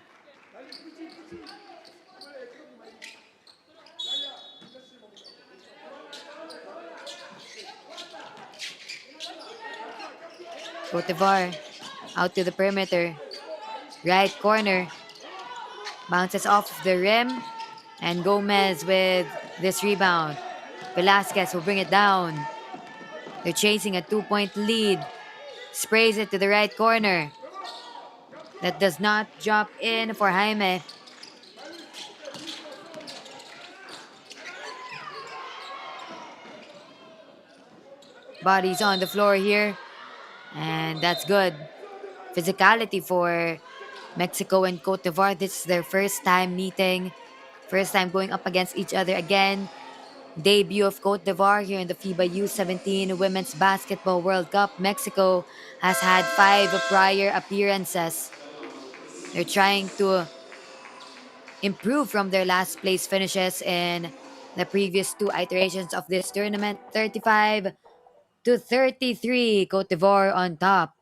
Côte d'Ivoire out to the perimeter. Right corner. Bounces off the rim. And Gomez with this rebound. Velasquez will bring it down. They're chasing a 2-point lead. Sprays it to the right corner. That does not drop in for Jaime. Bodies on the floor here. And that's good. Physicality for Mexico and Côte d'Ivoire. This is their first time meeting. First time going up against each other again. Debut of Côte d'Ivoire here in the FIBA U17 Women's Basketball World Cup. Mexico has had 5 prior appearances. They're trying to improve from their last place finishes in the previous 2 iterations of this tournament. 35-33, Côte d'Ivoire on top.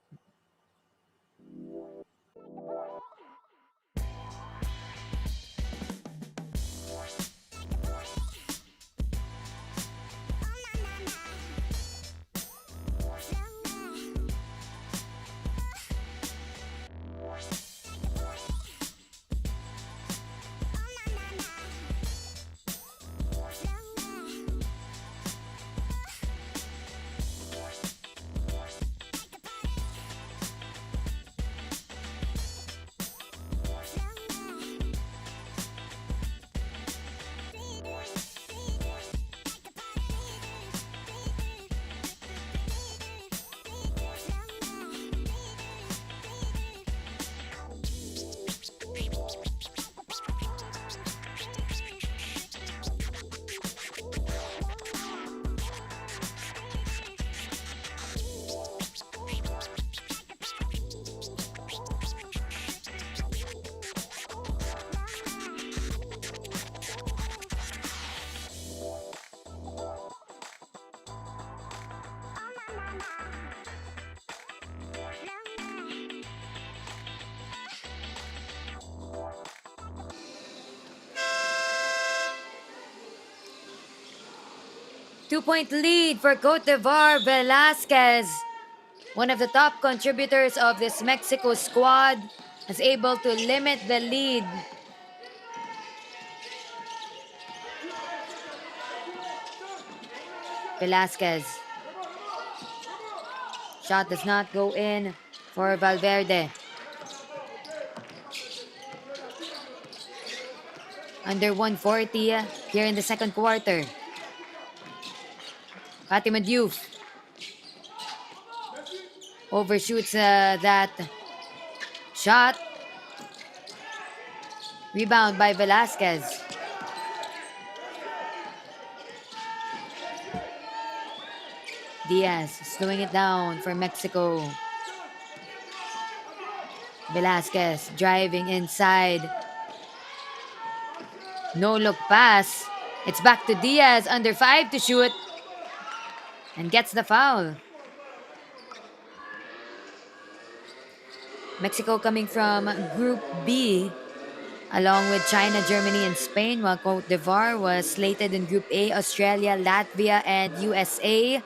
Two-point lead for Côte d'Ivoire. Velasquez, one of the top contributors of this Mexico squad, is able to limit the lead. Velasquez. Shot does not go in for Valverde. Under 140 here in the second quarter. Fatima Diouf overshoots that shot. Rebound by Velasquez. Diaz slowing it down for Mexico. Velasquez driving inside. No look pass. It's back to Diaz, under 5 to shoot. And gets the foul. Mexico coming from Group B, along with China, Germany, and Spain, while Côte d'Ivoire was slated in Group A, Australia, Latvia, and USA.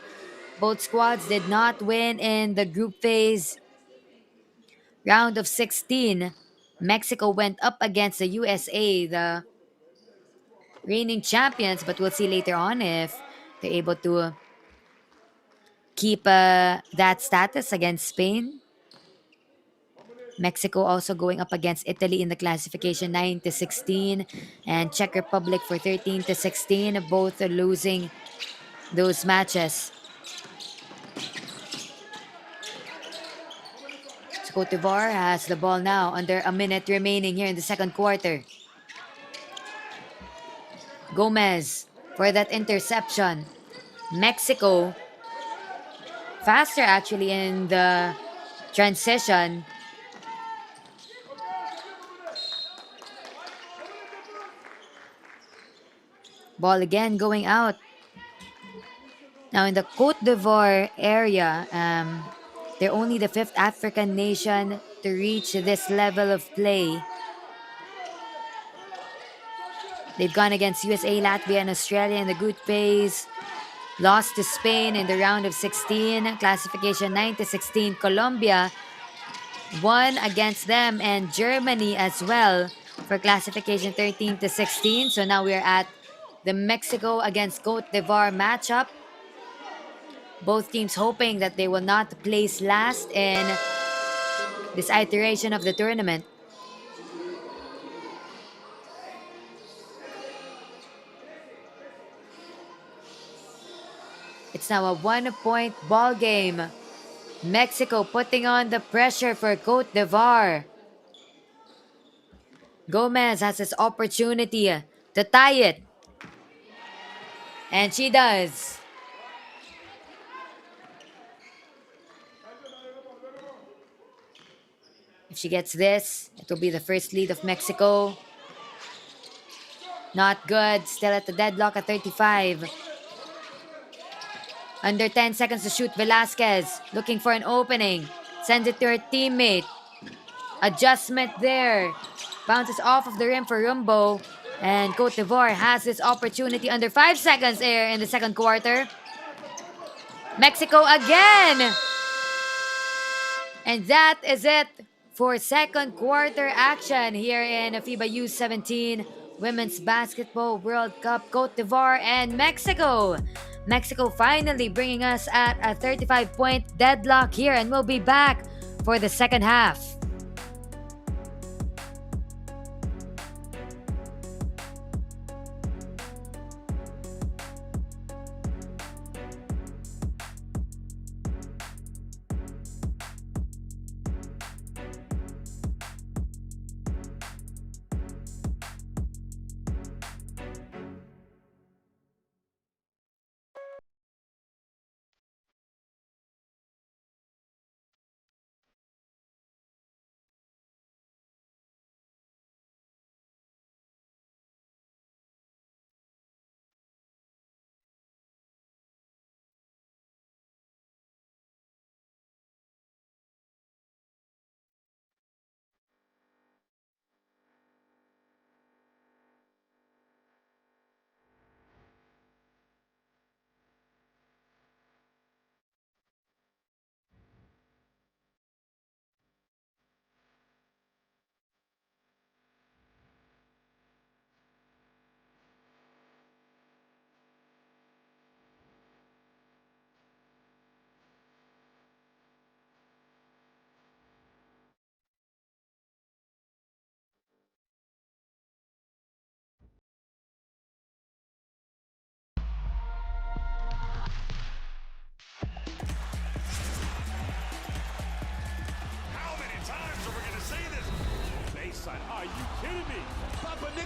Both squads did not win in the group phase. Round of 16, Mexico went up against the USA, the reigning champions, but we'll see later on if they're able to keep that status against Spain. Mexico also going up against Italy in the classification 9-16 and Czech Republic for 13-16, both losing those matches. So Côte d'Ivoire has the ball now, under a minute remaining here in the second quarter. Gomez for that interception. Mexico faster actually in the transition. Ball again going out. Now in the Côte d'Ivoire area, they're only the 5th African nation to reach this level of play. They've gone against USA, Latvia, and Australia in the group phase. Lost to Spain in the round of 16, classification 9-16. Colombia won against them, and Germany as well for classification 13-16. So now we're at the Mexico against Côte d'Ivoire matchup. Both teams hoping that they will not place last in this iteration of the tournament. It's now a 1-point ball game. Mexico putting on the pressure for Côte d'Ivoire. Gomez has his opportunity to tie it. And she does. If she gets this, it will be the first lead of Mexico. Not good. Still at the deadlock at 35. Under 10 seconds to shoot. Velasquez looking for an opening. Sends it to her teammate. Adjustment there. Bounces off of the rim for Rumbo. And Côte d'Ivoire has this opportunity under 5 seconds there in the second quarter. Mexico again! And that is it for second quarter action here in FIBA U17 Women's Basketball World Cup. Côte d'Ivoire and Mexico. Mexico finally bringing us at a 35-point deadlock here, and we'll be back for the second half.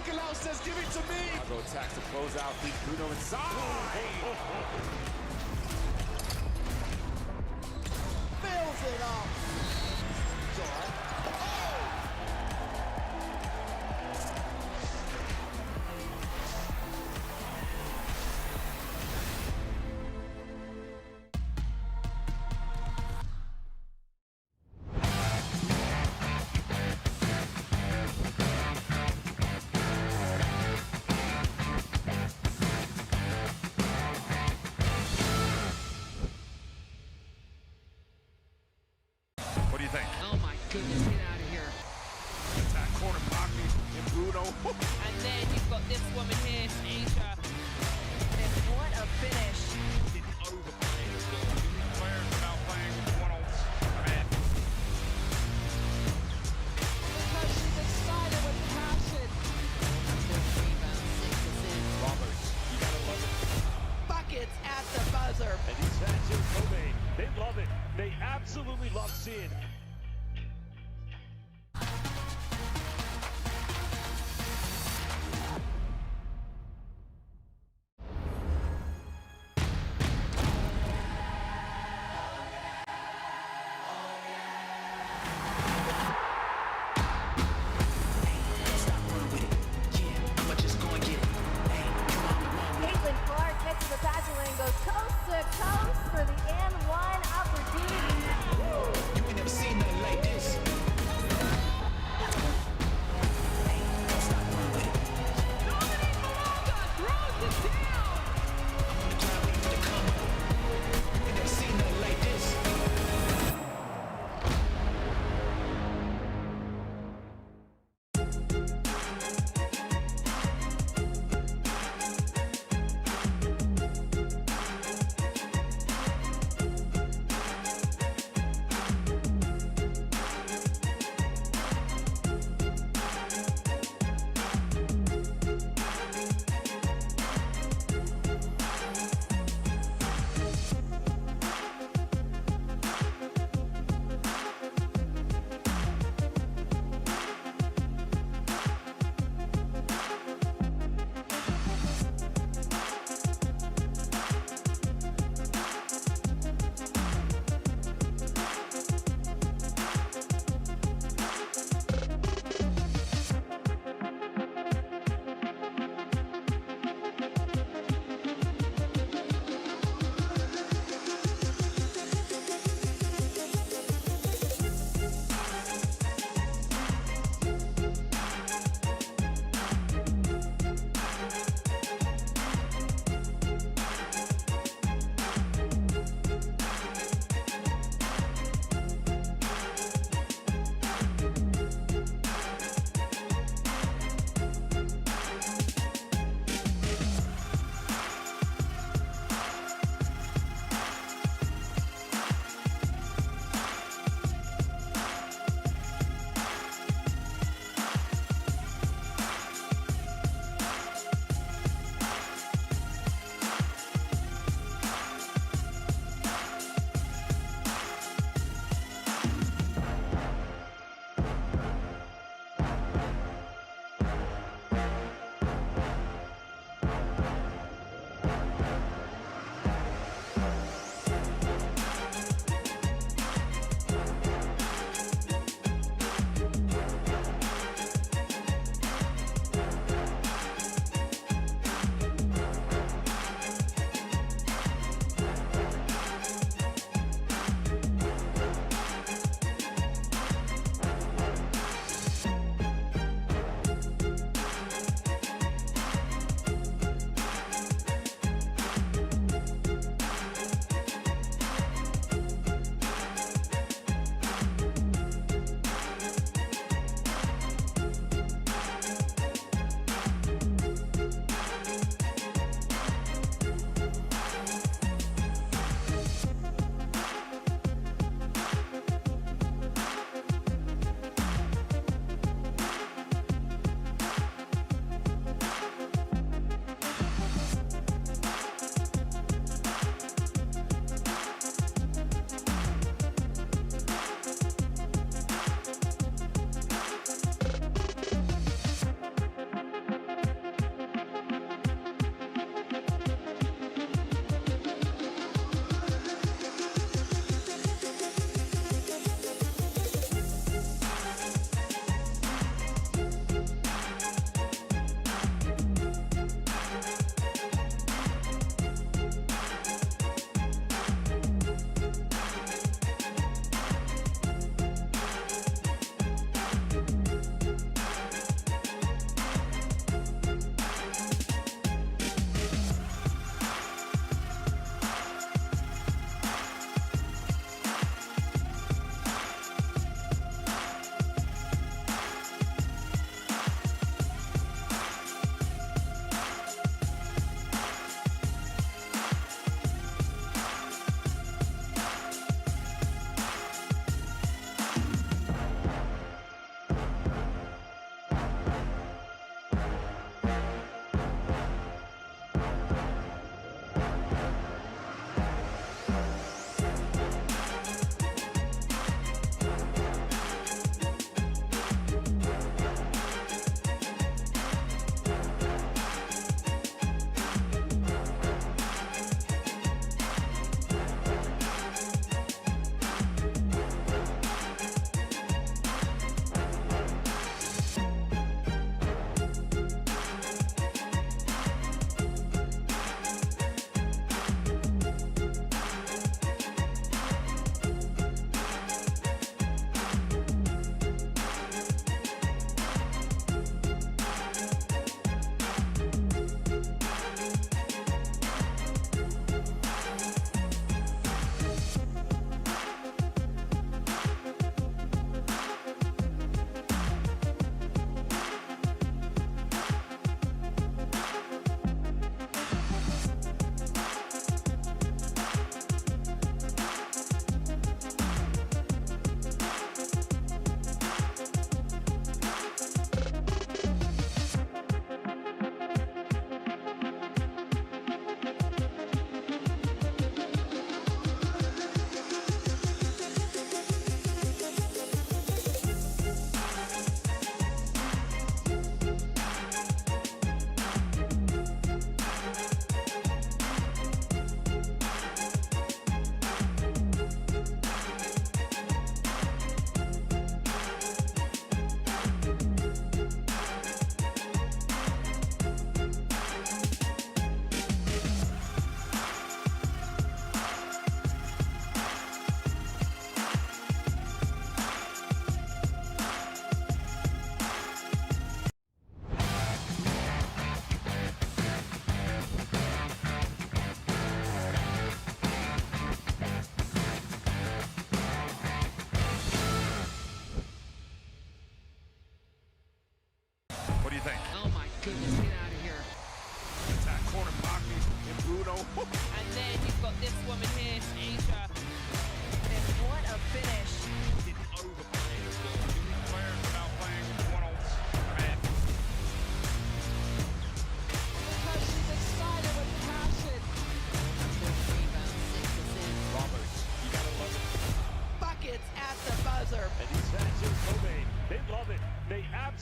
Nicolau says, give it to me. Go attacks to close out. Beat Bruno inside. Fills it up. It's all right. What do you think? Oh my goodness, get out of here. Attack corner pocket and Bruno. And then you've got this woman here, Asia. And what a finish. Didn't overplay it. Still players are now playing one-on-one. Because she's excited with passion. Rebound, 6 assists. Roberts, you gotta love it. Buckets at the buzzer. And these fans here in Kobe, they love it. They absolutely love seeing it. Caitlin Clark gets to the passing lane, goes coast to coast for the and one opportunity. You ain't never seen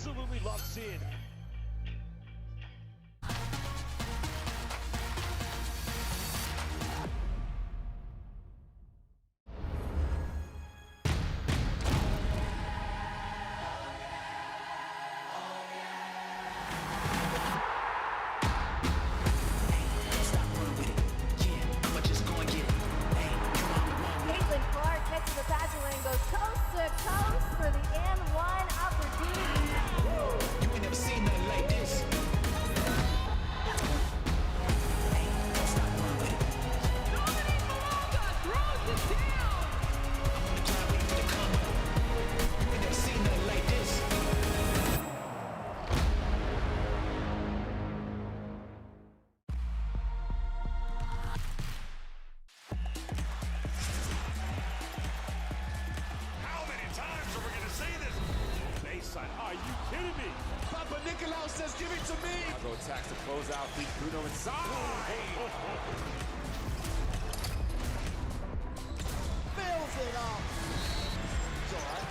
absolutely love seeing. Caitlin Clark gets to the passing lane, goes coast to coast for the and one opportunity. How many times are we going to see this? Baseline. Are you kidding me? Papa Nicolau says, give it to me. Go attacks to close out. Beat Bruno inside. Fills it up. It's all right.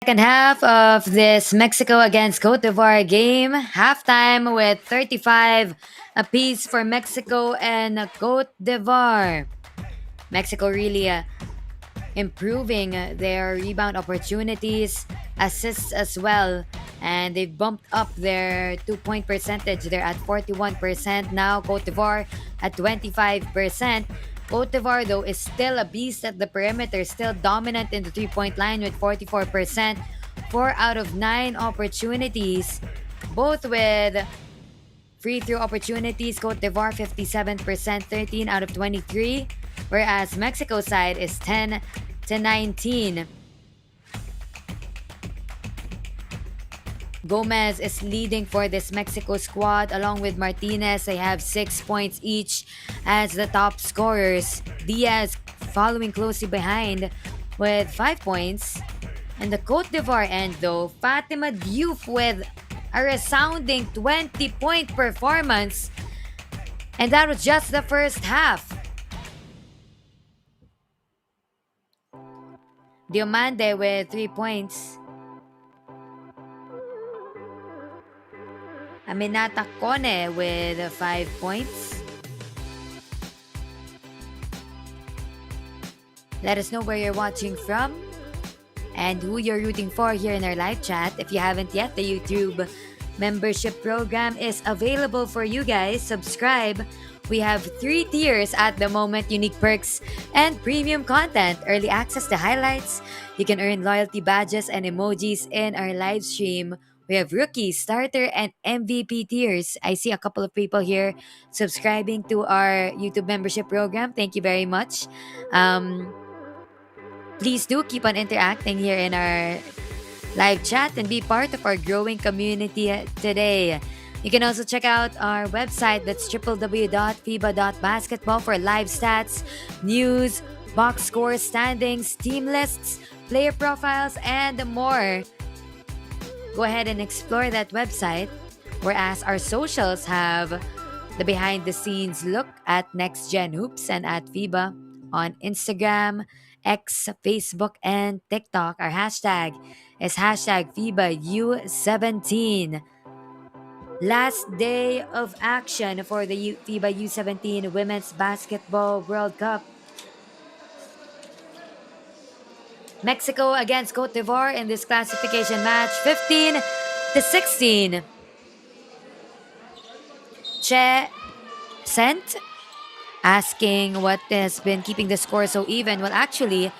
Second half of this Mexico against Cote d'Ivoire game. Halftime with 35 apiece for Mexico and Cote d'Ivoire. Mexico really improving their rebound opportunities, assists as well, and they've bumped up their 2-point percentage. They're at 41% now. Cote d'Ivoire at 25%. Cote d'Ivoire, though, is still a beast at the perimeter, still dominant in the 3-point line with 44%. 4 out of 9 opportunities, both with free throw opportunities. Cote d'Ivoire 57%, 13 out of 23, whereas Mexico side is 10 to 19. Gomez is leading for this Mexico squad along with Martinez. They have 6 points each as the top scorers. Diaz following closely behind with 5 points. And the Cote d'Ivoire end, though, Fatima Diouf with a resounding 20-point performance. And that was just the first half. Diomande with 3 points. Aminata Kone with 5 points. Let us know where you're watching from and who you're rooting for here in our live chat. If you haven't yet, the YouTube membership program is available for you guys. Subscribe. We have 3 tiers at the moment: unique perks and premium content, early access to highlights. You can earn loyalty badges and emojis in our live stream. We have rookie, starter, and MVP tiers. I see a couple of people here subscribing to our YouTube membership program. Thank you very much. Please do keep on interacting here in our live chat and be part of our growing community today. You can also check out our website, that's www.fiba.basketball, for live stats, news, box scores, standings, team lists, player profiles, and more. Go ahead and explore that website, whereas our socials have the behind the scenes look at Next Gen Hoops and at FIBA on Instagram, X, Facebook, and TikTok. Our hashtag is hashtag FIBA U17. Last day of action for the FIBA U17 Women's Basketball World Cup. Mexico against Cote d'Ivoire in this classification match, 15 to 16. Che sent asking what has been keeping the score so even. Well, actually,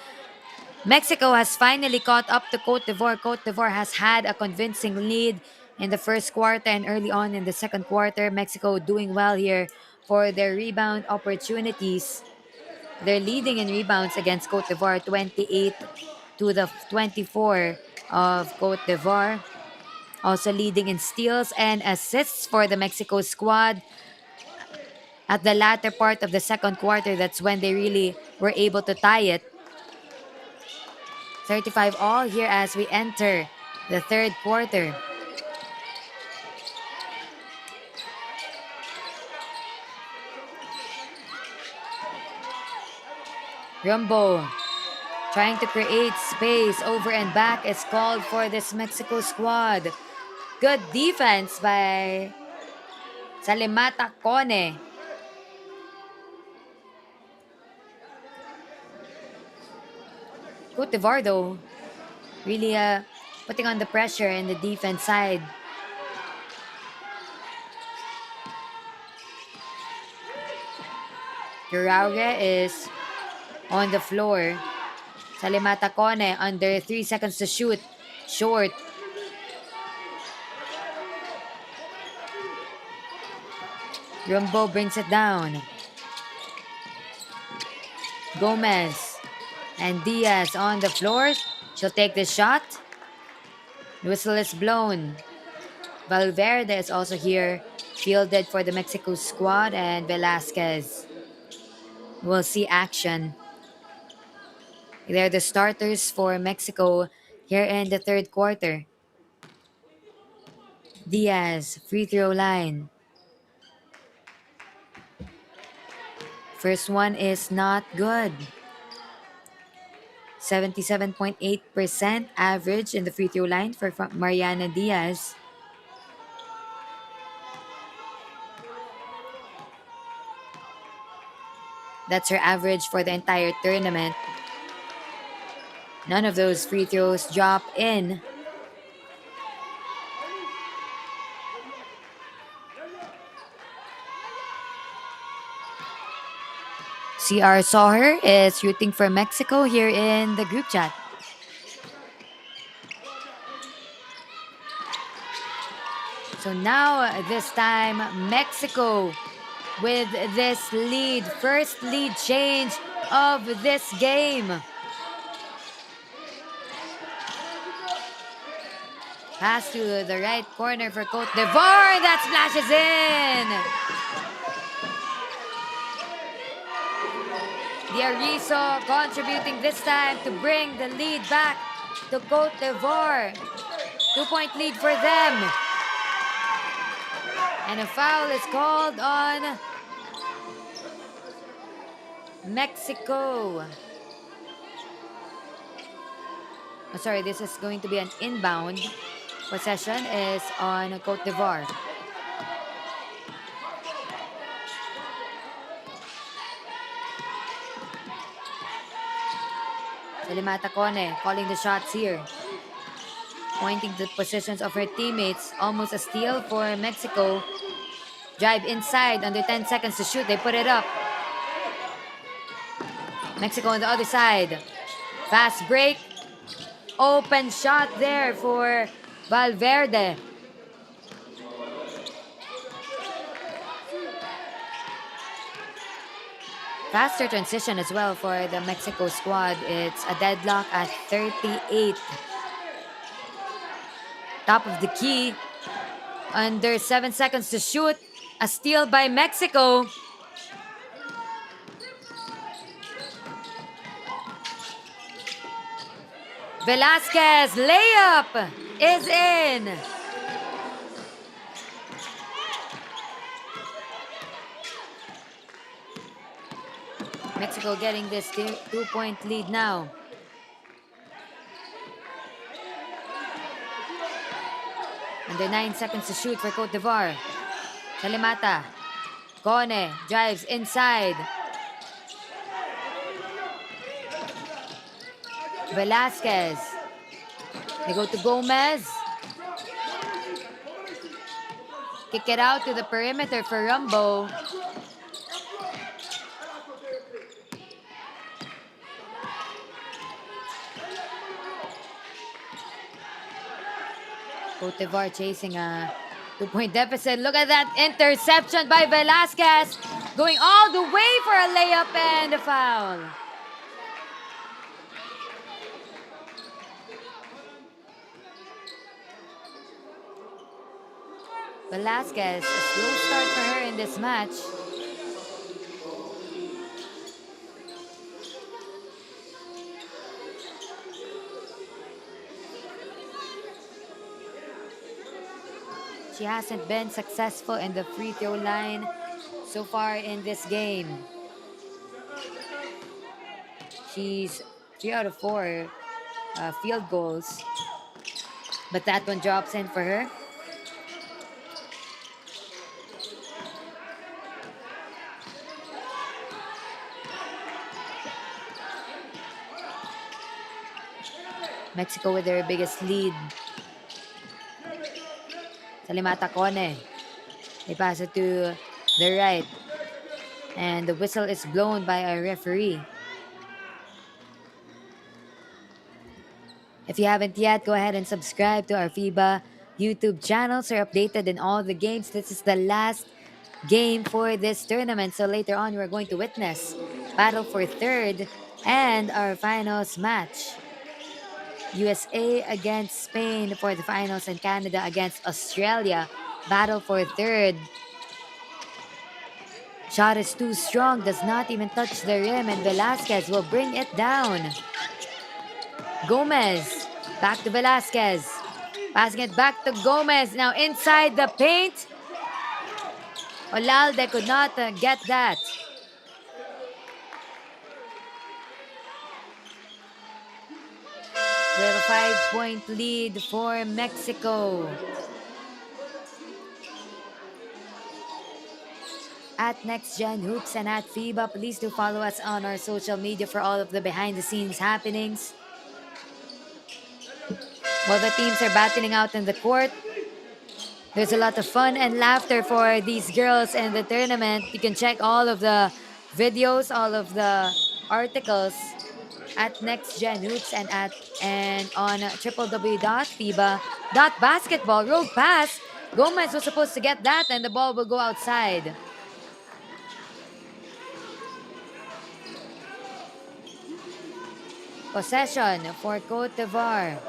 Mexico has finally caught up to Cote d'Ivoire. Cote d'Ivoire has had a convincing lead in the first quarter and early on in the second quarter. Mexico doing well here for their rebound opportunities. They're leading in rebounds against Cote d'Ivoire, 28 to the 24 of Cote d'Ivoire. Also leading in steals and assists for the Mexico squad. At the latter part of the second quarter, that's when they really were able to tie it. 35 all here as we enter the third quarter. Rumbo trying to create space over and back is called for this Mexico squad. Good defense by Salimata Kone. Côte d'Ivoire though, really putting on the pressure in the defense side. Jurauge is on the floor. Salimata Kone under 3 seconds to shoot. Short. Rumbo brings it down. Gomez and Diaz on the floor. She'll take the shot. The whistle is blown. Valverde is also here, fielded for the Mexico squad, and Velasquez will see action. They're the starters for Mexico here in the third quarter. Diaz, free throw line. First one is not good. 77.8% average in the free throw line for Mariana Diaz. That's her average for the entire tournament. None of those free throws drop in. CR saw her is rooting for Mexico here in the group chat. So now, this time, Mexico with this lead. First lead change of this game. Pass to the right corner for Côte d'Ivoire. That splashes in. Diarizo contributing this time to bring the lead back to Côte d'Ivoire. 2-point lead for them. And a foul is called on Mexico. Oh, sorry, this is going to be an inbound. Possession is on Côte d'Ivoire. Salimata Kone calling the shots here. Pointing to the positions of her teammates. Almost a steal for Mexico. Drive inside, under 10 seconds to shoot. They put it up. Mexico on the other side. Fast break. Open shot there for Valverde. Faster transition as well for the Mexico squad. It's a deadlock at 38. Top of the key. Under 7 seconds to shoot. A steal by Mexico. Velasquez layup is in. Mexico getting this 2-point lead now. Under 9 seconds to shoot for Côte d'Ivoire. Salimata. Kone drives inside. Velasquez. They go to Gomez. Kick it out to the perimeter for Rumbo. Côte d'Ivoire chasing a 2-point deficit. Look at that interception by Velasquez. Going all the way for a layup and a foul. Velasquez, a slow start for her in this match. She hasn't been successful in the free throw line so far in this game. She's 3 out of 4 field goals, but that one drops in for her. Mexico with their biggest lead. Salimata Kone. They pass it to the right. And the whistle is blown by our referee. If you haven't yet, go ahead and subscribe to our FIBA YouTube channel so you're updated in all the games. This is the last game for this tournament. So later on, we're going to witness battle for third and our finals match. USA against Spain for the finals and Canada against Australia. Battle for third. Shot is too strong, does not even touch the rim, and Velasquez will bring it down. Gomez, back to Velasquez. Passing it back to Gomez, now inside the paint. Olalde could not get that. We have a 5-point lead for Mexico. At Next Gen Hoops and at FIBA, please do follow us on our social media for all of the behind-the-scenes happenings. While the teams are battling out in the court, there's a lot of fun and laughter for these girls in the tournament. You can check all of the videos, all of the articles at Next Gen Hoops and on www.fiba.basketball. Rogue pass. Gomez was supposed to get that and the ball will go outside. Possession for Côte d'Ivoire.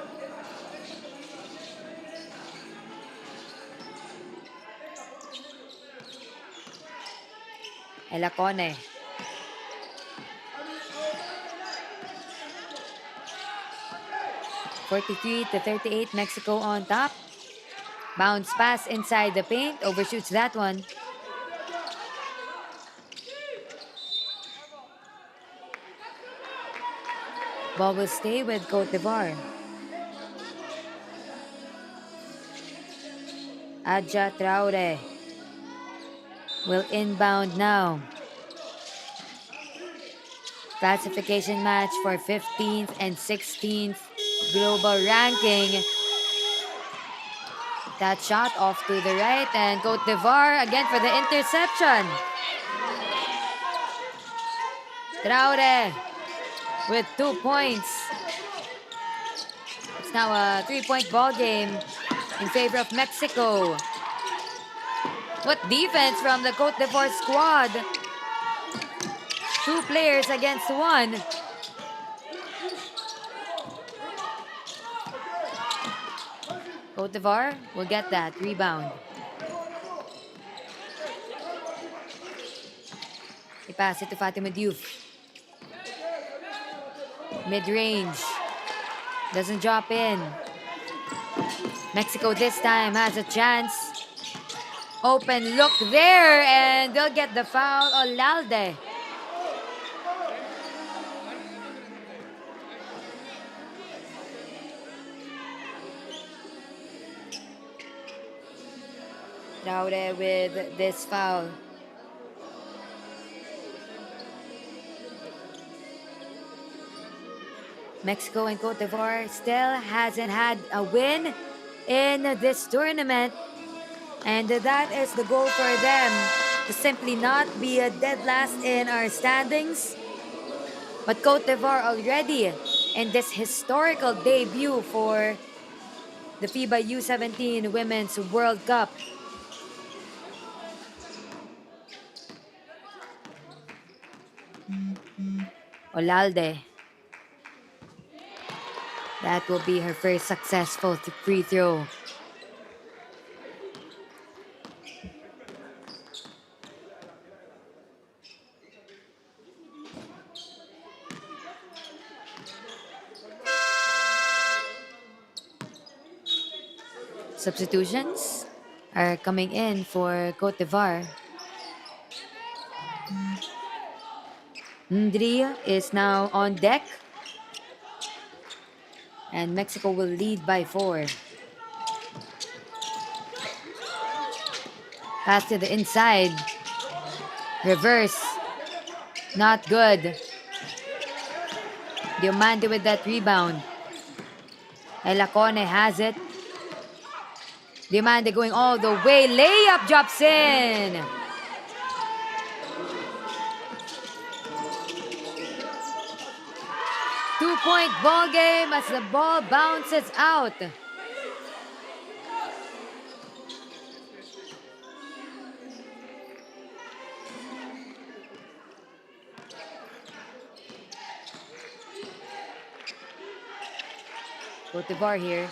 Elacone. (43-38), Mexico on top. Bounce pass inside the paint. Overshoots that one. Ball will stay with Côte d'Ivoire. Adja Traore will inbound now. Classification match for 15th and 16th global ranking. That shot off to the right and Côte d'Ivoire again for the interception. Traore with 2 points. It's now a 3-point ball game in favor of Mexico. What defense from the Côte d'Ivoire squad. 2 players against 1. Côte d'Ivoire will get that rebound. They pass it to Fatima Diouf. Mid-range. Doesn't drop in. Mexico this time has a chance. Open look there and they'll get the foul. Olalde. Traore with this foul. Mexico and Côte d'Ivoire still hasn't had a win in this tournament. And that is the goal for them, to simply not be a dead last in our standings. But Côte d'Ivoire already in this historical debut for the FIBA U17 Women's World Cup. Olalde. That will be her first successful free throw. Substitutions are coming in for Côte d'Ivoire. Ndri is now on deck. And Mexico will lead by 4. Pass to the inside. Reverse. Not good. Diomande with that rebound. Elacone has it. Diomande going all the way. Layup drops in. Two-point ball game as the ball bounces out. Côte d'Ivoire here.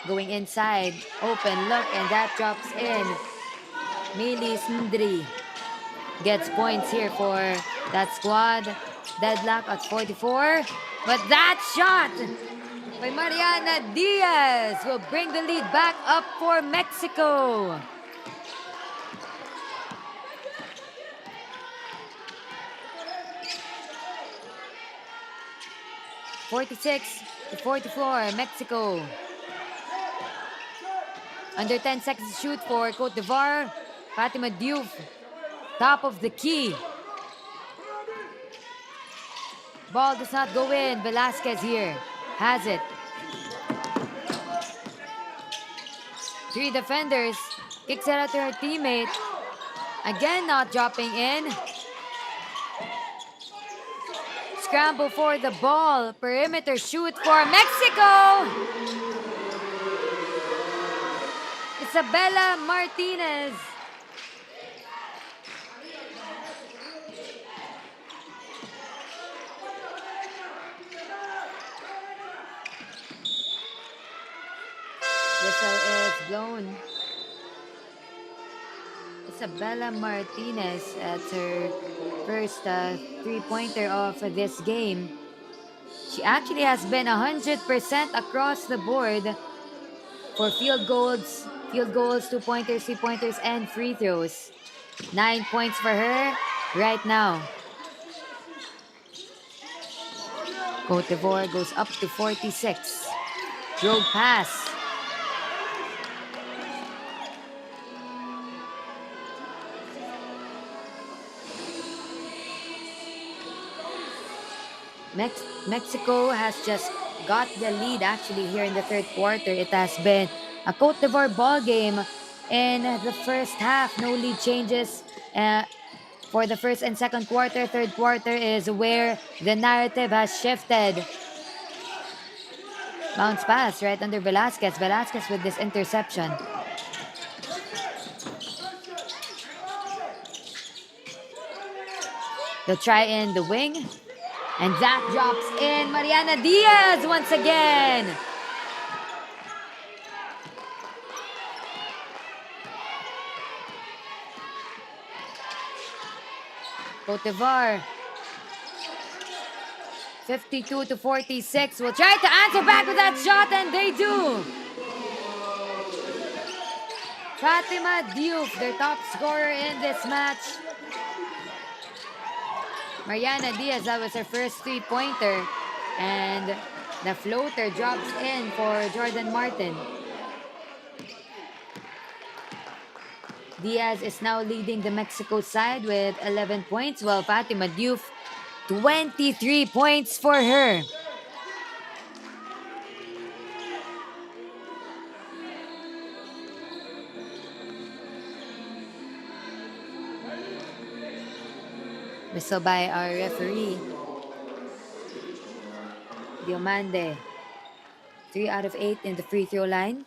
Going inside. Open look and that drops in. Milis Ndri gets points here for that squad. Deadlock at 44. But that shot by Mariana Diaz will bring the lead back up for Mexico. (46-44), Mexico. Under 10 seconds to shoot for Côte d'Ivoire. Fatima Diouf, top of the key. Ball does not go in. Velasquez here has it. 3 defenders. Kicks it out to her teammate. Again, not dropping in. Scramble for the ball. Perimeter shoot for Mexico. Isabella Martinez. Whistle is blown. Isabella Martinez at her first three-pointer of this game. She actually has been 100% across the board for field goals, 2-pointers, 3-pointers, and free throws. 9 points for her right now. Côte d'Ivoire goes up to 46. Rogue pass. Mexico has just got the lead actually here in the third quarter. It has been a Côte d'Ivoire ball game in the first half. No lead changes for the first and second quarter. Third quarter is where the narrative has shifted. Bounce pass right under Velasquez. Velasquez with this interception. They'll try in the wing. And that drops in. Mariana Diaz once again. Côte d'Ivoire. 52-46. Will try to answer back with that shot, and they do. Fatima Diouf, their top scorer in this match. Mariana Diaz, that was her first three-pointer. And the floater drops in for Jordan Martin. Diaz is now leading the Mexico side with 11 points, while Fatima Diouf, 23 points for her. Whistle by our referee. Diomande, 3 out of 8 in the free throw line.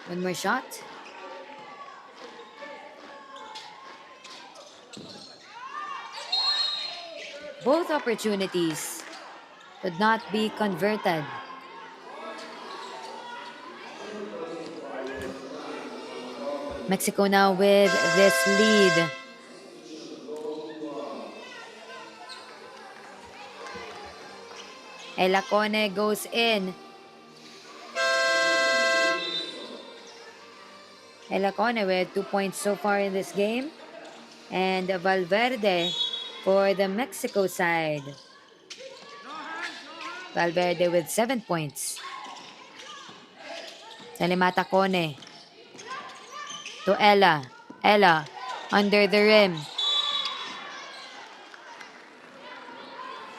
One more shot. Both opportunities could not be converted. Mexico now with this lead. Elacone goes in. Elacone with 2 points so far in this game. And Valverde for the Mexico side. Valverde with 7 points. Salimata Cone to Ella. Ella under the rim.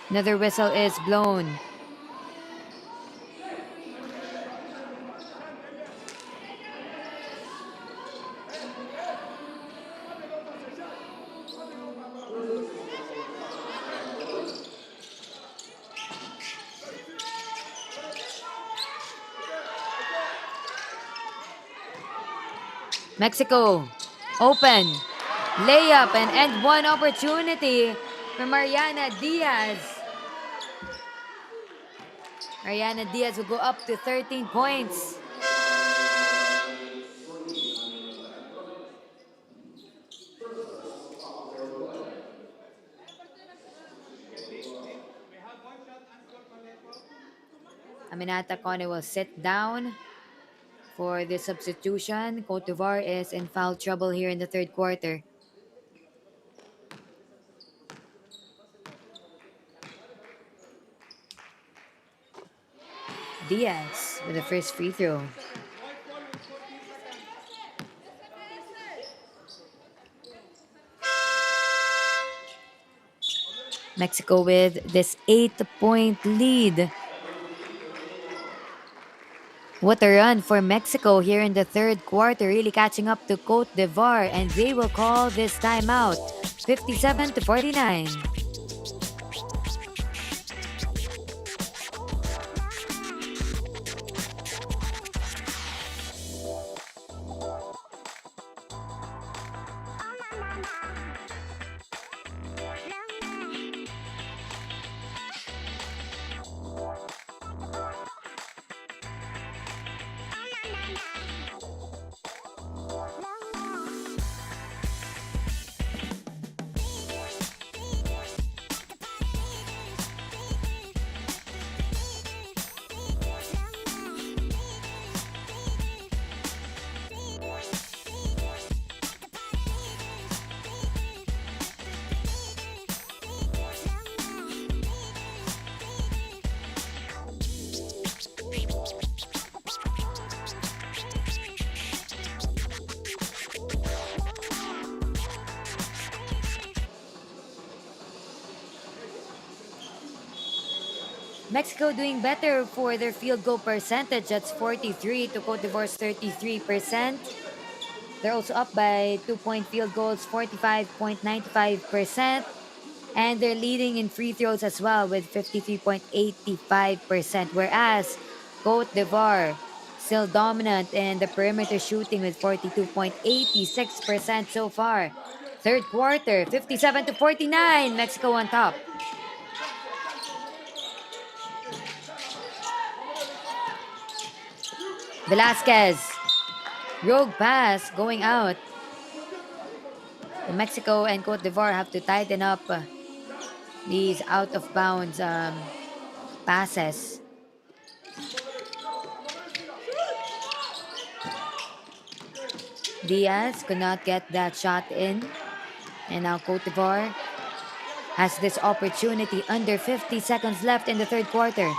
Another whistle is blown. Mexico open. Layup and end one opportunity for Mariana Diaz. Mariana Diaz will go up to 13 points. Aminata Cone will sit down for the substitution. Côte d'Ivoire is in foul trouble here in the third quarter. Diaz with the first free throw. Mexico with this 8-point lead. What a run for Mexico here in the third quarter, really catching up to Côte d'Ivoire, and they will call this timeout, 57-49. Mexico doing better for their field goal percentage. That's 43 to Côte d'Ivoire's 33%. They're also up by 2-point field goals, 45.95%. And they're leading in free throws as well with 53.85%. Whereas Côte d'Ivoire still dominant in the perimeter shooting with 42.86% so far. Third quarter, 57-49, Mexico on top. Velasquez, rogue pass going out. Mexico and Côte d'Ivoire have to tighten up these out of bounds passes. Diaz could not get that shot in. And now Côte d'Ivoire has this opportunity under 50 seconds left in the third quarter.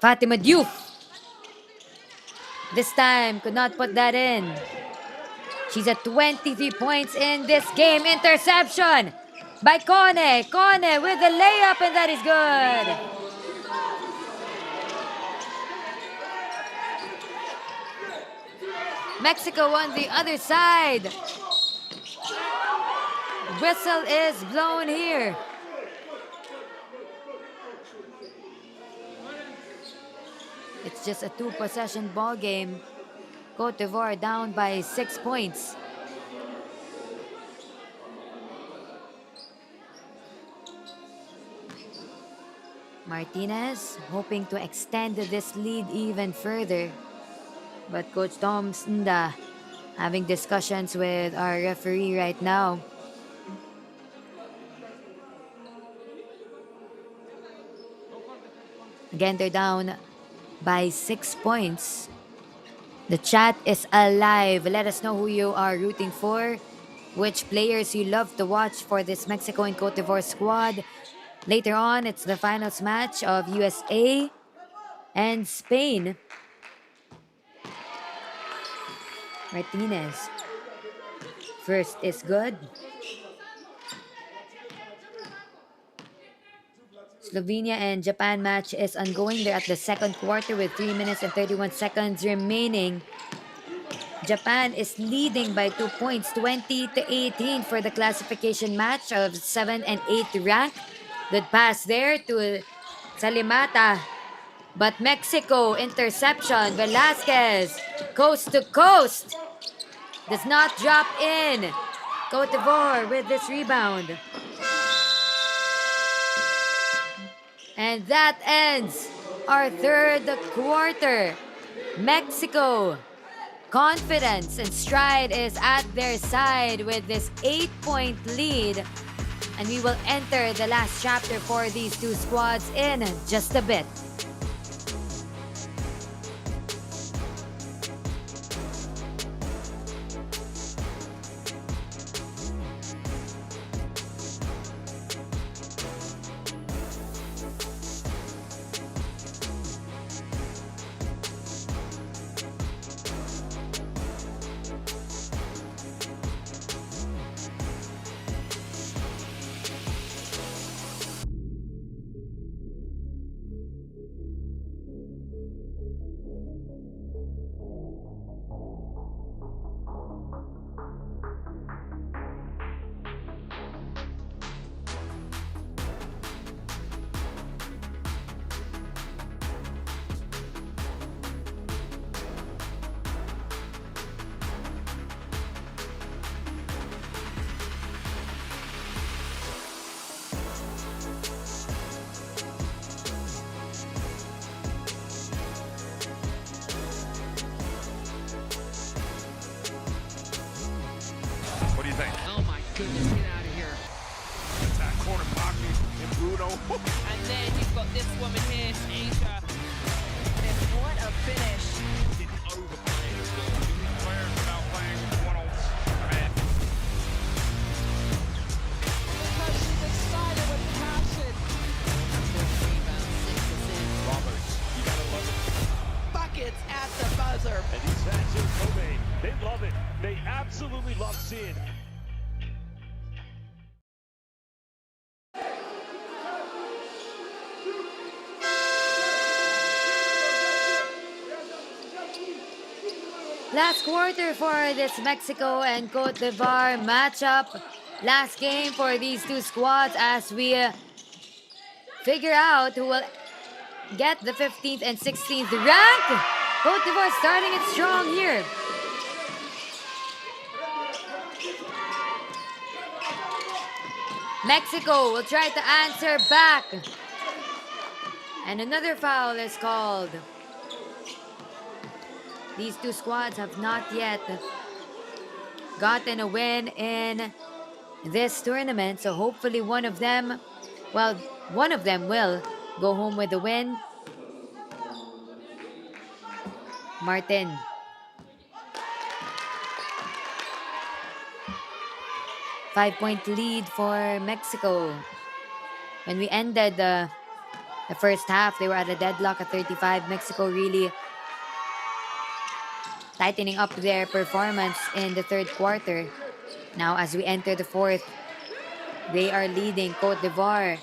Fatima Diouf. This time, could not put that in. She's at 23 points in this game. Interception by Cone. Cone with the layup, and that is good. Mexico on the other side. Whistle is blown here. It's just a 2-possession ball game. Côte d'Ivoire down by 6 points. Martinez hoping to extend this lead even further. But Coach Tom Sunda having discussions with our referee right now. Again, they're down by 6 points. The chat is alive. Let us know who you are rooting for, which players you love to watch for this Mexico and Côte d'Ivoire squad. Later on, it's the finals match of USA and Spain. Martinez. First is good. Slovenia and Japan match is ongoing. They're at the second quarter with 3 minutes and 31 seconds remaining. Japan is leading by 2 points, 20-18 for the classification match of 7 and 8 rank. Good pass there to Salimata. But Mexico, interception. Velasquez, coast to coast. Does not drop in. Côte d'Ivoire with this rebound. And that ends our third quarter. Mexico, confidence and stride is at their side with this 8-point lead. And we will enter the last chapter for these two squads in just a bit. What do you think? Oh my goodness, get out of here. Attack corner pocket and Bruno. And then you've got this woman here, Asia. And what a finish. Didn't overplay it. Still doing players without playing one-on-one. Because she's excited with passion. Rebound, 6 assists. Roberts, you gotta love it. Buckets at the buzzer. And these fans in Kobe, they love it. They absolutely love seeing it. Last quarter for this Mexico and Côte d'Ivoire matchup. Last game for these two squads as we figure out who will get the 15th and 16th rank. Côte d'Ivoire starting it strong here. Mexico will try to answer back. And another foul is called. These two squads have not yet gotten a win in this tournament. So hopefully one of them will go home with a win. Martin. Five-point lead for Mexico. When we ended the first half, they were at a deadlock at 35. Mexico really tightening up their performance in the third quarter. Now, as we enter the fourth, they are leading. Côte d'Ivoire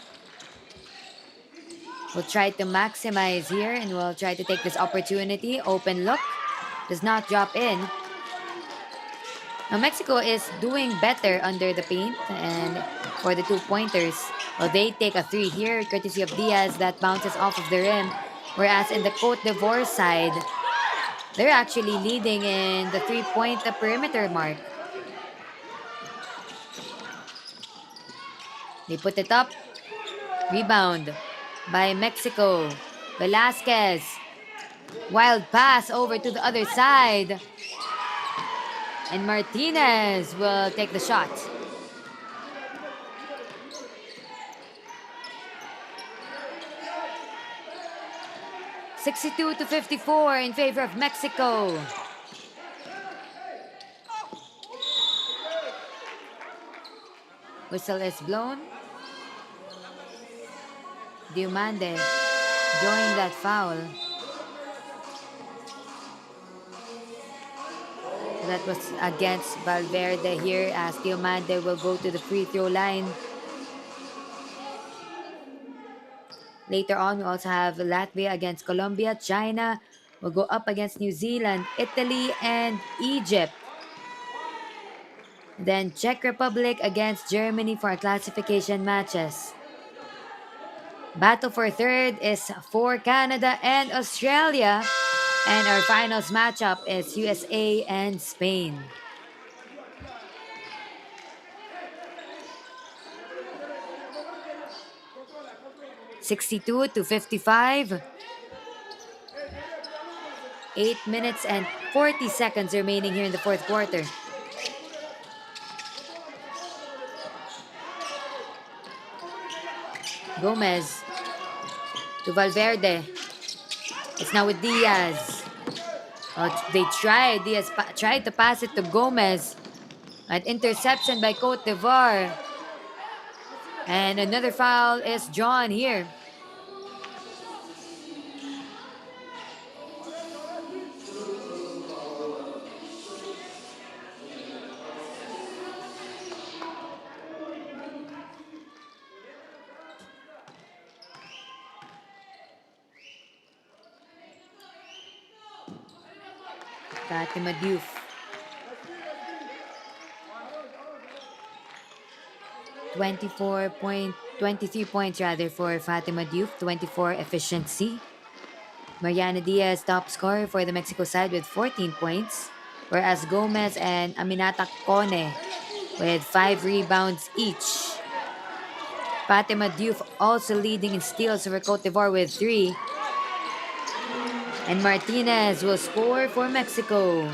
will try to maximize here and will try to take this opportunity. Open look. Does not drop in. Now, Mexico is doing better under the paint and for the 2-pointers. Well, they take a 3 here, courtesy of Diaz, that bounces off of the rim. Whereas in the Côte d'Ivoire side, they're actually leading in the 3-point perimeter mark. They put it up. Rebound by Mexico. Velasquez. Wild pass over to the other side. And Martinez will take the shot. 62-54 in favor of Mexico. Whistle is blown. Diomande drawing that foul. That was against Valverde here, as Diomande will go to the free throw line. Later on, we also have Latvia against Colombia. China will go up against New Zealand, Italy, and Egypt. Then Czech Republic against Germany for classification matches. Battle for third is for Canada and Australia. And our finals matchup is USA and Spain. (62-55). 8 minutes and 40 seconds remaining here in the fourth quarter. Gomez to Valverde. It's now with Diaz. Oh, they tried. Diaz tried to pass it to Gomez. An interception by Côte d'Ivoire. And another foul is drawn here. Fatima Diouf. (23 points rather for Fatima Diouf, 24 efficiency. Mariana Diaz top scorer for the Mexico side with 14 points, whereas Gomez and Aminata Kone with 5 rebounds each. Fatima Diouf also leading in steals for Côte d'Ivoire with 3. And Martinez will score for Mexico.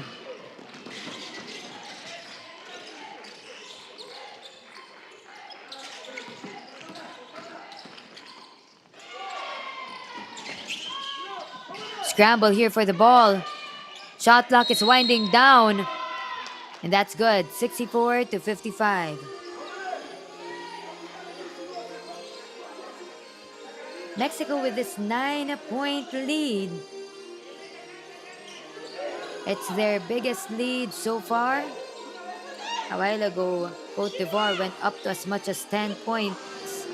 Scramble here for the ball. Shot clock is winding down. And that's good. 64-55. Mexico with this 9-point lead. It's their biggest lead so far. A while ago, Côte d'Ivoire went up to as much as 10 points.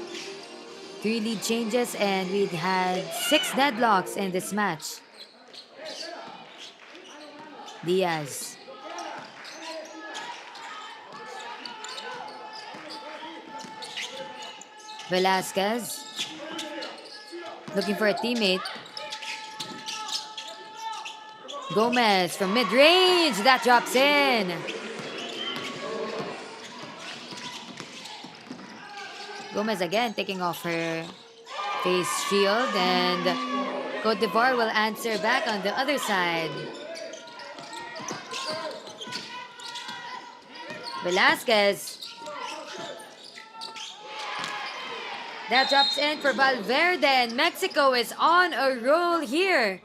3 lead changes, and we had 6 deadlocks in this match. Diaz. Velasquez. Looking for a teammate. Gomez from mid-range. That drops in. Gomez again taking off her face shield, and Côte d'Ivoire will answer back on the other side. Velasquez. That drops in for Valverde, and Mexico is on a roll here.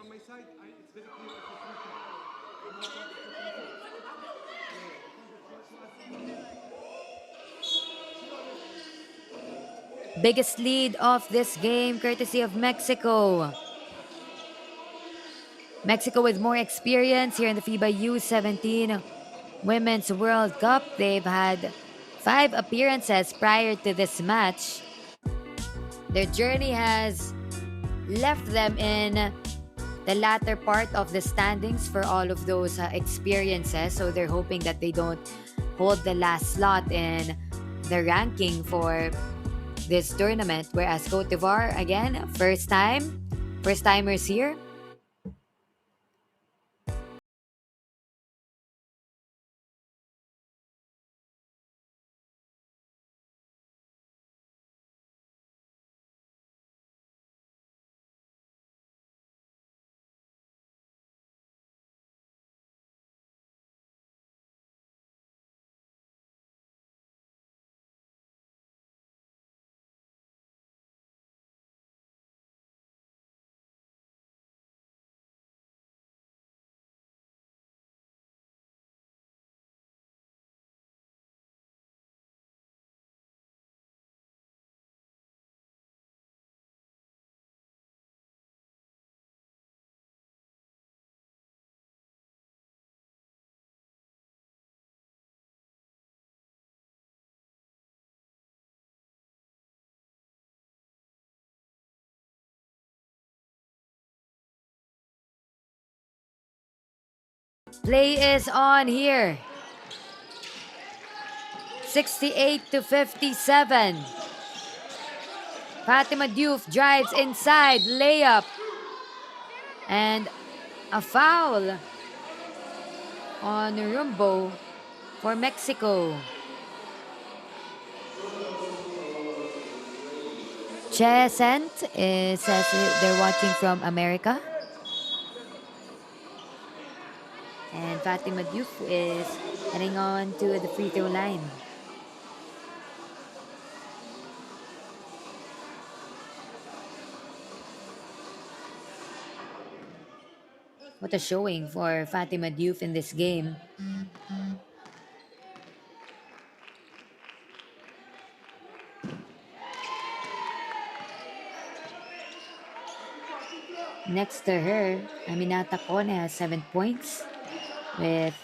Biggest lead of this game, courtesy of Mexico. Mexico with more experience here in the FIBA U17 Women's World Cup. They've had 5 appearances prior to this match. Their journey has left them in the latter part of the standings for all of those experiences. So they're hoping that they don't hold the last slot in the ranking for this tournament. Whereas Côte d'Ivoire, again, first timers here. Play is on here. 68-57. Fatima Diouf drives inside, layup. And a foul on Rumbo for Mexico. Chesent says they're watching from America. And Fatima Diouf is heading on to the free throw line. What a showing for Fatima Diouf in this game. Next to her, Aminata Kone has 7 points with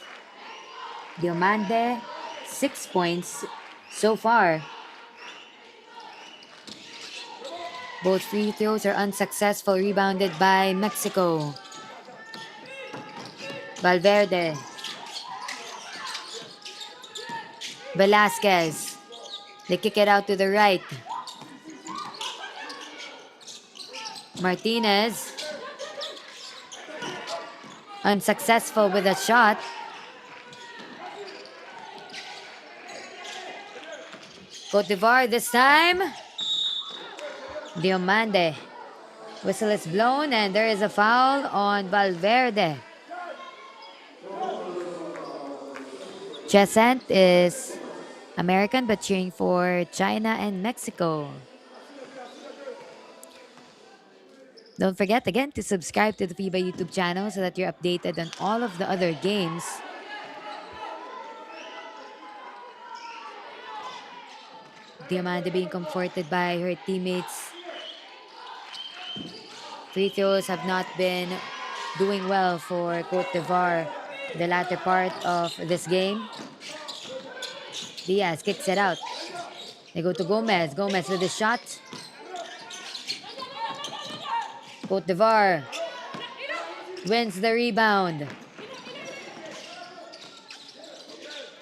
Diomande 6 points so far. Both free throws are unsuccessful, rebounded by Mexico. Valverde. Velasquez. They kick it out to the right. Martinez. Unsuccessful with a shot. Côte d'Ivoire this time. Diomande. Whistle is blown and there is a foul on Valverde. Chesant is American but cheering for China and Mexico. Don't forget again to subscribe to the FIBA YouTube channel so that you're updated on all of the other games. Diamante being comforted by her teammates. Free throws have not been doing well for Côte d'Ivoire the latter part of this game. Diaz kicks it out. They go to Gomez. Gomez with a shot. Côte d'Ivoire wins the rebound.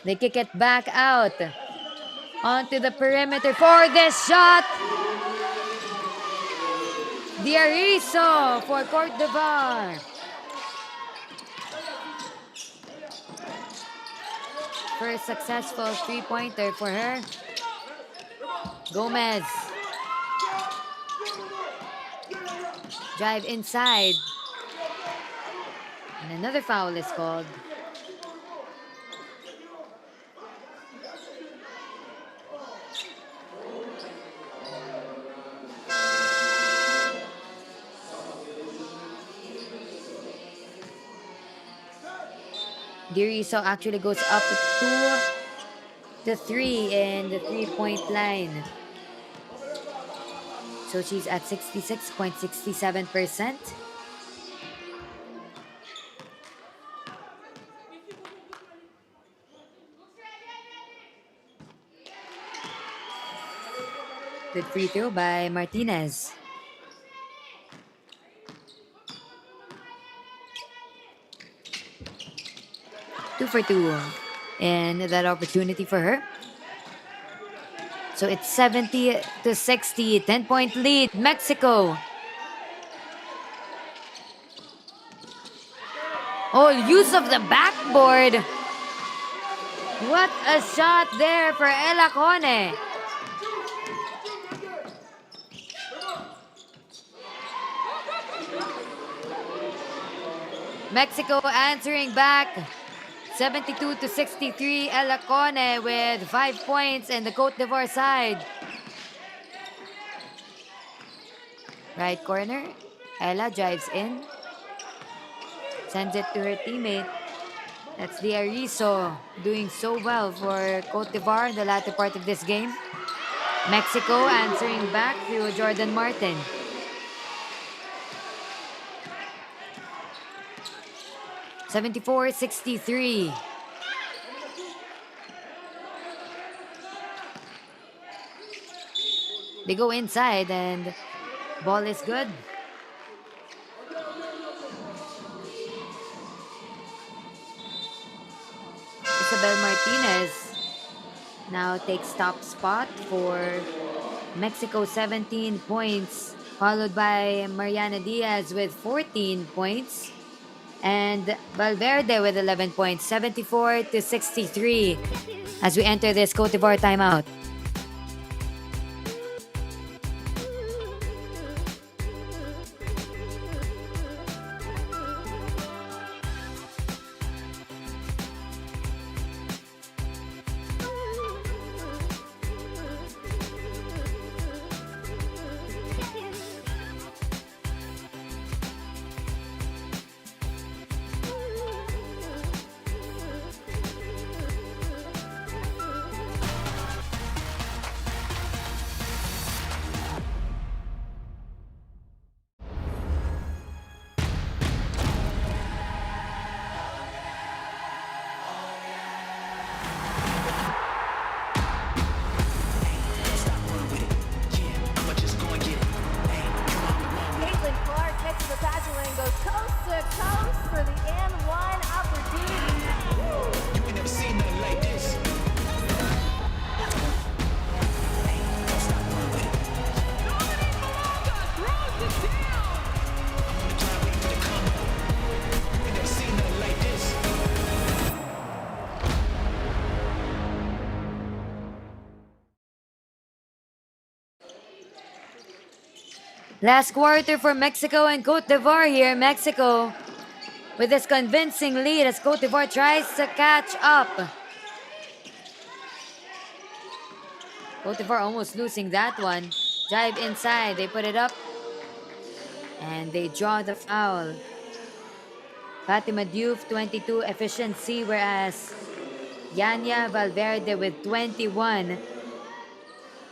They kick it back out onto the perimeter for this shot. Diarizo for Côte d'Ivoire. First successful three-pointer for her. Gomez. Drive inside. And another foul is called. Diarizo actually goes up to the 3 in the three-point line. So she's at 66.67%. Good free throw by Martinez. Two for two. And that opportunity for her. So it's 70-60, 10-point lead, Mexico. Oh, use of the backboard. What a shot there for Ella Cone. Mexico answering back. 72-63, Ella Cone with 5 points in the Côte d'Ivoire side. Right corner, Ella drives in. Sends it to her teammate. That's Diarizo doing so well for Côte d'Ivoire in the latter part of this game. Mexico answering back through Jordan Martin. (74-63). They go inside and ball is good. Isabel Martinez now takes top spot for Mexico 17 points, followed by Mariana Diaz with 14 points, and Valverde with 11 points, 74-63 as we enter this Côte d'Ivoire timeout. Caitlin Clark gets to the passing lane, goes coast to coast for the and one opportunity. Last quarter for Mexico and Côte d'Ivoire here. Mexico with this convincing lead as Côte d'Ivoire tries to catch up. Côte d'Ivoire almost losing that one. Drive inside, they put it up, and they draw the foul. Fatima Diouf, 22 efficiency, whereas Yanya Valverde with 21.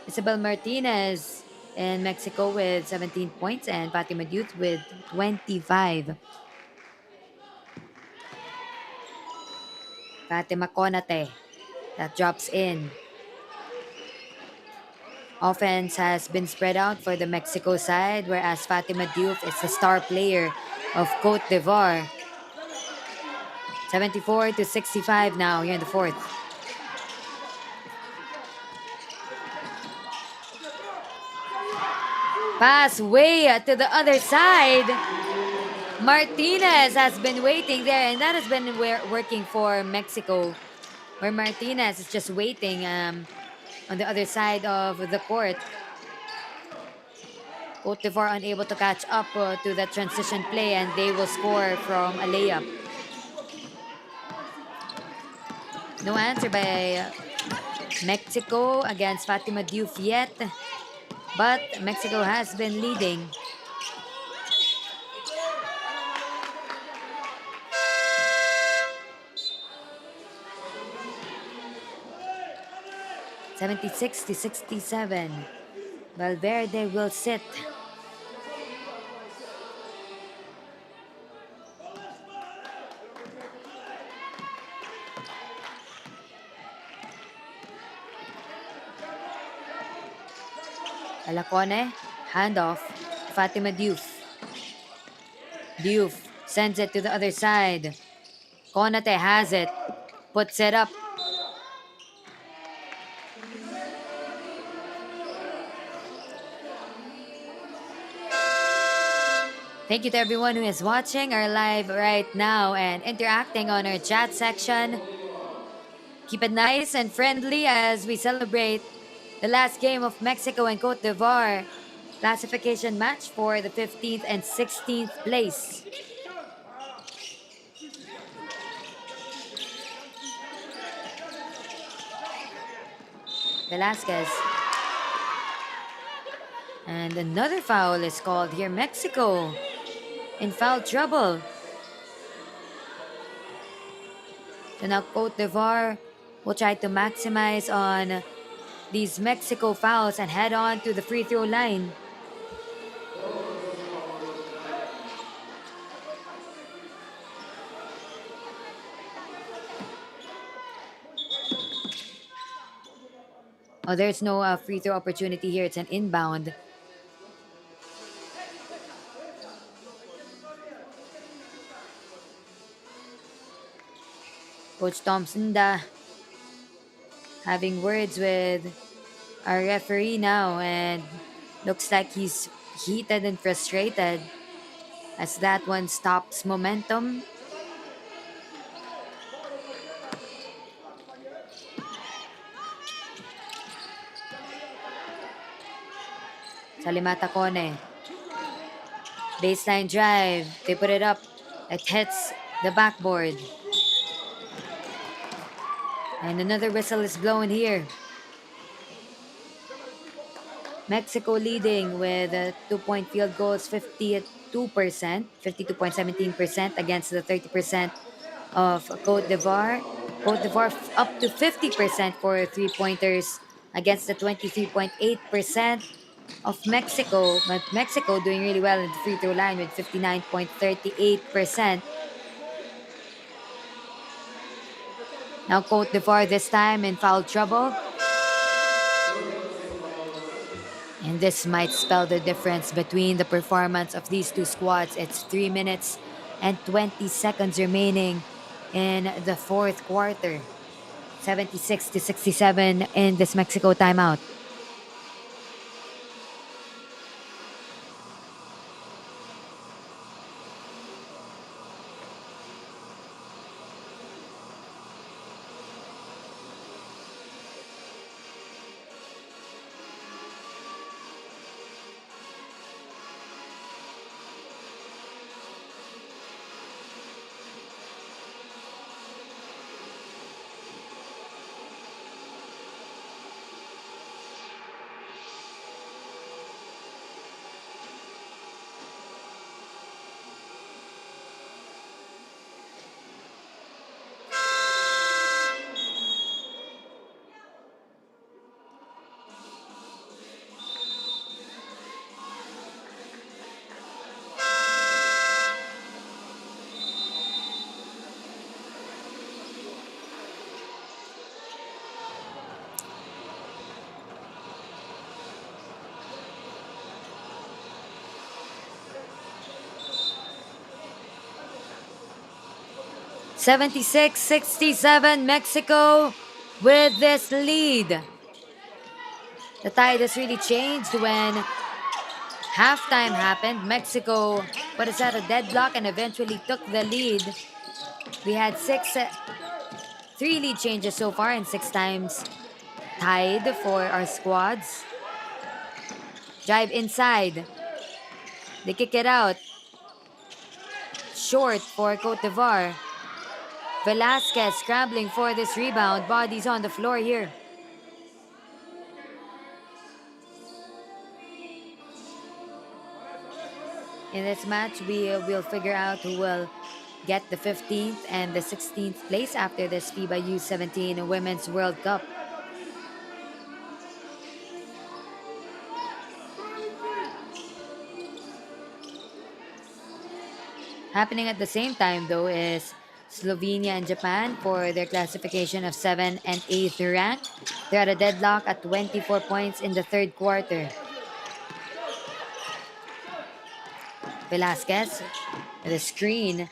Isabel Martinez in Mexico with 17 points, and Fatima Diouf with 25. Fatima Konate, that drops in. Offense has been spread out for the Mexico side, whereas Fatima Diouf is the star player of Côte d'Ivoire. 74-65 now here in the fourth. Pass way to the other side. Martinez has been waiting there, and that has been working for Mexico, where Martinez is just waiting on the other side of the court. Côte d'Ivoire unable to catch up to that transition play, and they will score from a layup. No answer by Mexico against Fatima Diouf yet, but Mexico has been leading. (76-67). Valverde will sit. Alacone, handoff, Fatima Diouf. Diouf sends it to the other side. Konate has it, puts it up. Thank you to everyone who is watching our live right now and interacting on our chat section. Keep it nice and friendly as we celebrate the last game of Mexico and Côte d'Ivoire classification match for the 15th and 16th place. Velasquez. And another foul is called here. Mexico in foul trouble. So now Côte d'Ivoire will try to maximize on these Mexico fouls and head on to the free throw line. Oh, there's no free throw opportunity here. It's an inbound. Coach Thompson having words with our referee now, and looks like he's heated and frustrated as that one stops momentum. Salimata Kone. Baseline drive. They put it up. It hits the backboard. And another whistle is blown here. Mexico leading with 2-point field goals, 52.17% against the 30% of Côte d'Ivoire. Côte d'Ivoire up to 50% for three-pointers against the 23.8% of Mexico. But Mexico doing really well in the free throw line with 59.38%. Now Côte d'Ivoire this time in foul trouble. And this might spell the difference between the performance of these two squads. It's 3 minutes and 20 seconds remaining in the fourth quarter. 76-67 in this Mexico timeout. (76-67) Mexico with this lead. The tide has really changed when halftime happened. Mexico put us at a deadlock and eventually took the lead. We had three lead changes so far and 6 times tied for our squads. Drive inside. They kick it out. Short for Côte d'Ivoire. Velasquez scrambling for this rebound. Bodies on the floor here. In this match, we will figure out who will get the 15th and the 16th place after this FIBA U17 Women's World Cup. Happening at the same time, though, is Slovenia and Japan for their classification of 7th and 8th rank. They're at a deadlock at 24 points in the third quarter. Velasquez with a screen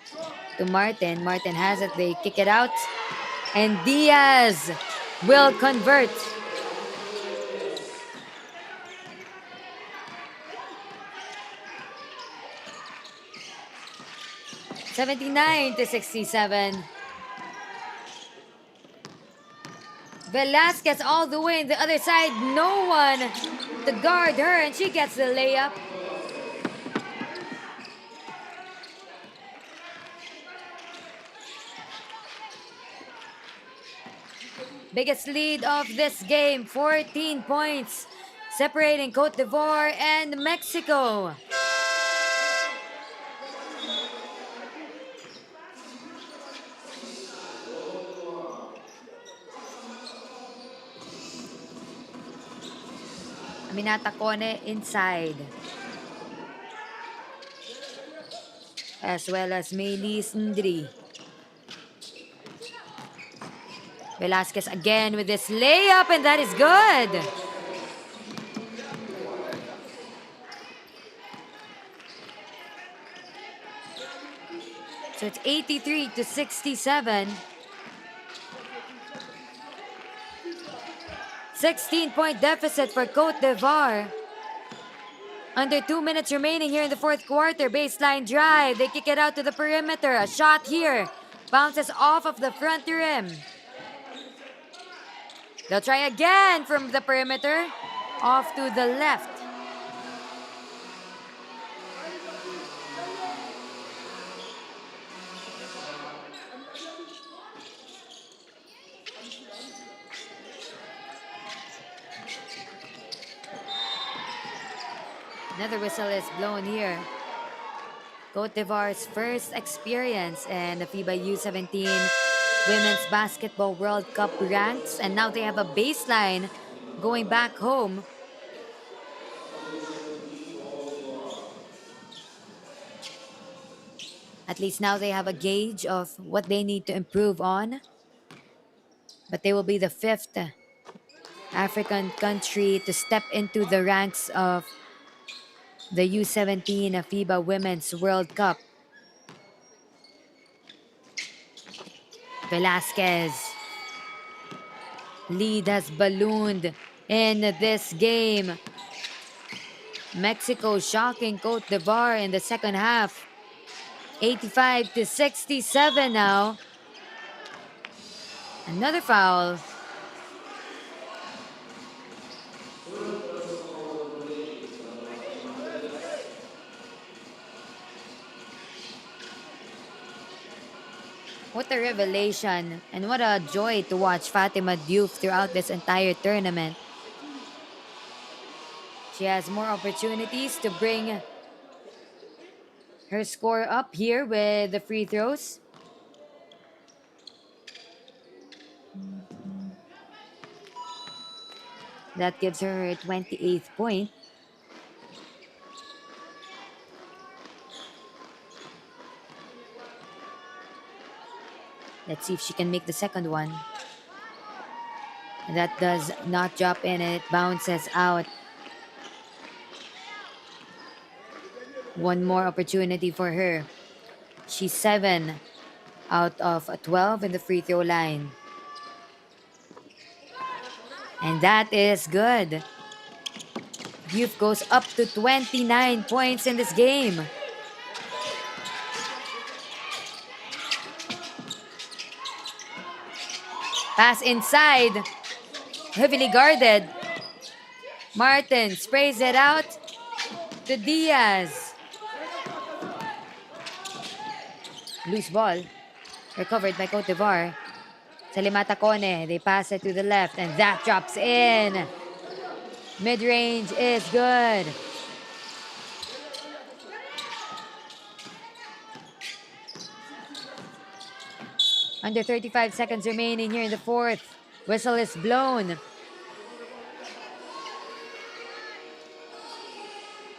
to Martin. Martin has it. They kick it out. And Diaz will convert. (79-67). Velasquez all the way on the other side. No one to guard her, and she gets the layup. Biggest lead of this game, 14 points, separating Côte d'Ivoire and Mexico. Aminata Kone inside. As well as Melis Ndri. Velasquez again with this layup, and that is good. So it's 83-67. 16-point deficit for Côte d'Ivoire. Under 2 minutes remaining here in the fourth quarter. Baseline drive. They kick it out to the perimeter. A shot here. Bounces off of the front rim. They'll try again from the perimeter. Off to the left. Another whistle is blown here. Côte d'Ivoire's first experience in the FIBA U17 Women's Basketball World Cup ranks, and now they have a baseline going back home. At least now they have a gauge of what they need to improve on. But they will be the fifth African country to step into the ranks of the U17 FIBA Women's World Cup. Velasquez. Lead has ballooned in this game. Mexico shocking Côte d'Ivoire in the second half. 85-67 now. Another foul. What a revelation, and what a joy to watch Fatima Diouf throughout this entire tournament. She has more opportunities to bring her score up here with the free throws. That gives her her 28th point. Let's see if she can make the second one. That does not drop in and it bounces out. One more opportunity for her. She's 7 out of 12 in the free throw line. And that is good. Diouf goes up to 29 points in this game. Pass inside. Heavily guarded. Martin sprays it out to Diaz. Loose ball. Recovered by Côte d'Ivoire. Salimata Kone. They pass it to the left and that drops in. Mid-range is good. Under 35 seconds remaining here in the fourth. Whistle is blown.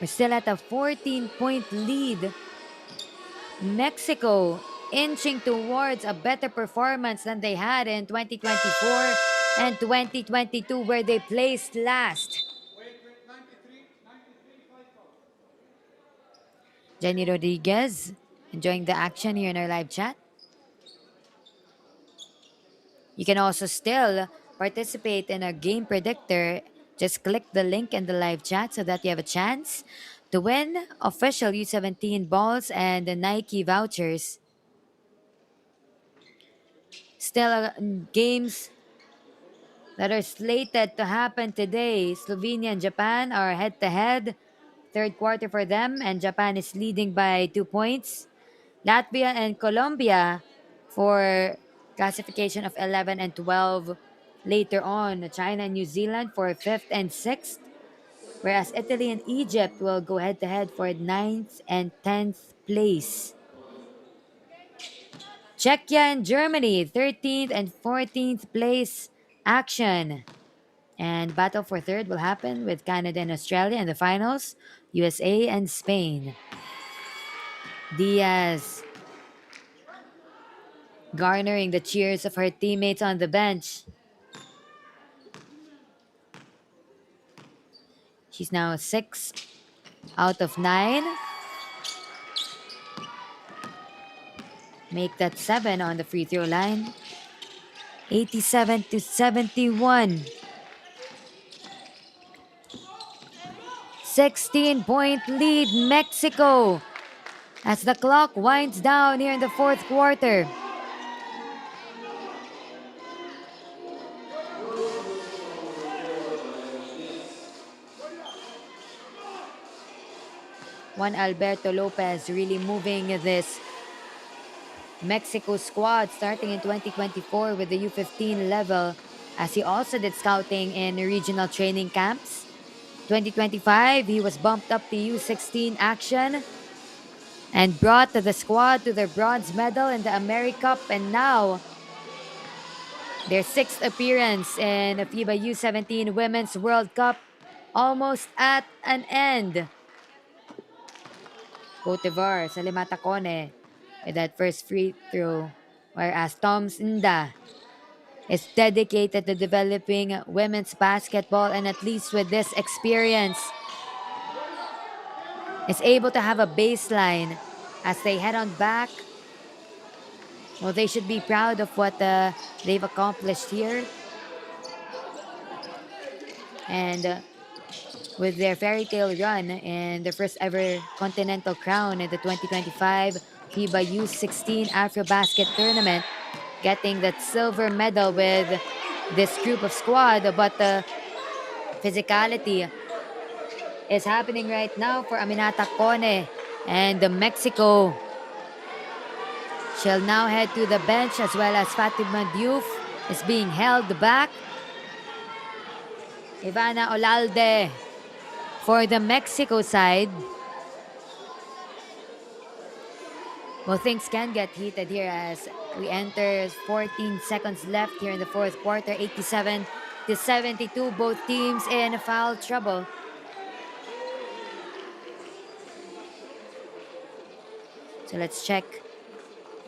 We're still at a 14-point lead. Mexico inching towards a better performance than they had in 2024 and 2022 where they placed last. Jenny Rodriguez enjoying the action here in our live chat. You can also still participate in our game predictor. Just click the link in the live chat so that you have a chance to win official U17 balls and the Nike vouchers. Still games that are slated to happen today. Slovenia and Japan are head-to-head. Third quarter for them, and Japan is leading by 2 points. Latvia and Colombia for classification of 11 and 12. Later on, China and New Zealand for 5th and 6th. Whereas Italy and Egypt will go head-to-head for 9th and 10th place. Czechia and Germany, 13th and 14th place action. And battle for third will happen with Canada and Australia in the finals, USA and Spain. Diaz garnering the cheers of her teammates on the bench. She's now 6 out of 9. Make that 7 on the free throw line. 87-71. 16-point lead, Mexico, as the clock winds down here in the fourth quarter. Juan Alberto Lopez really moving this Mexico squad starting in 2024 with the U15 level, as he also did scouting in regional training camps. 2025, he was bumped up to U16 action and brought the squad to their bronze medal in the AmeriCup, and now their sixth appearance in the FIBA U17 Women's World Cup almost at an end. Côte d'Ivoire, Salimata Kone with that first free throw, whereas Tom Nda is dedicated to developing women's basketball, and at least with this experience is able to have a baseline as they head on back. Well, they should be proud of what they've accomplished here. And with their fairy tale run in the first ever continental crown in the 2025 FIBA U16 Afrobasket tournament, getting that silver medal with this group of squad. But the physicality is happening right now for Aminata Kone and Mexico. She'll now head to the bench, as well as Fatima Diouf is being held back. Ivana Olalde for the Mexico side. Well, things can get heated here as we enter 14 seconds left here in the fourth quarter. 87-72, both teams in foul trouble. So let's check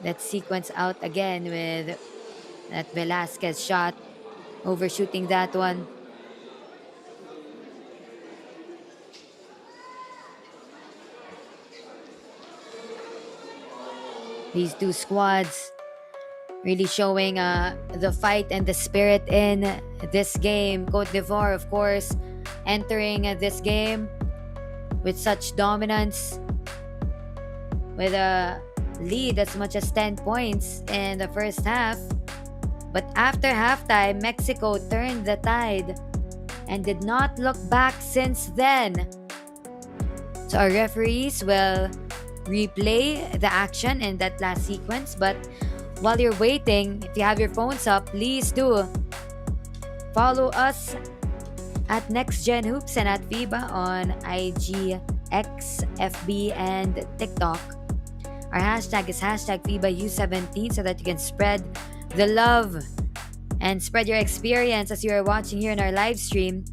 that sequence out again with that Velasquez shot, overshooting that one. These two squads really showing the fight and the spirit in this game. Côte d'Ivoire, of course, entering this game with such dominance, with a lead as much as 10 points in the first half. But after halftime, Mexico turned the tide and did not look back since then. So our referees will replay the action in that last sequence. But while you're waiting, if you have your phones up, please do follow us at Next Gen Hoops and at FIBA on IG, X, FB, and TikTok. Our hashtag is hashtag FIBA U17 so that you can spread the love and spread your experience as you are watching here in our live stream.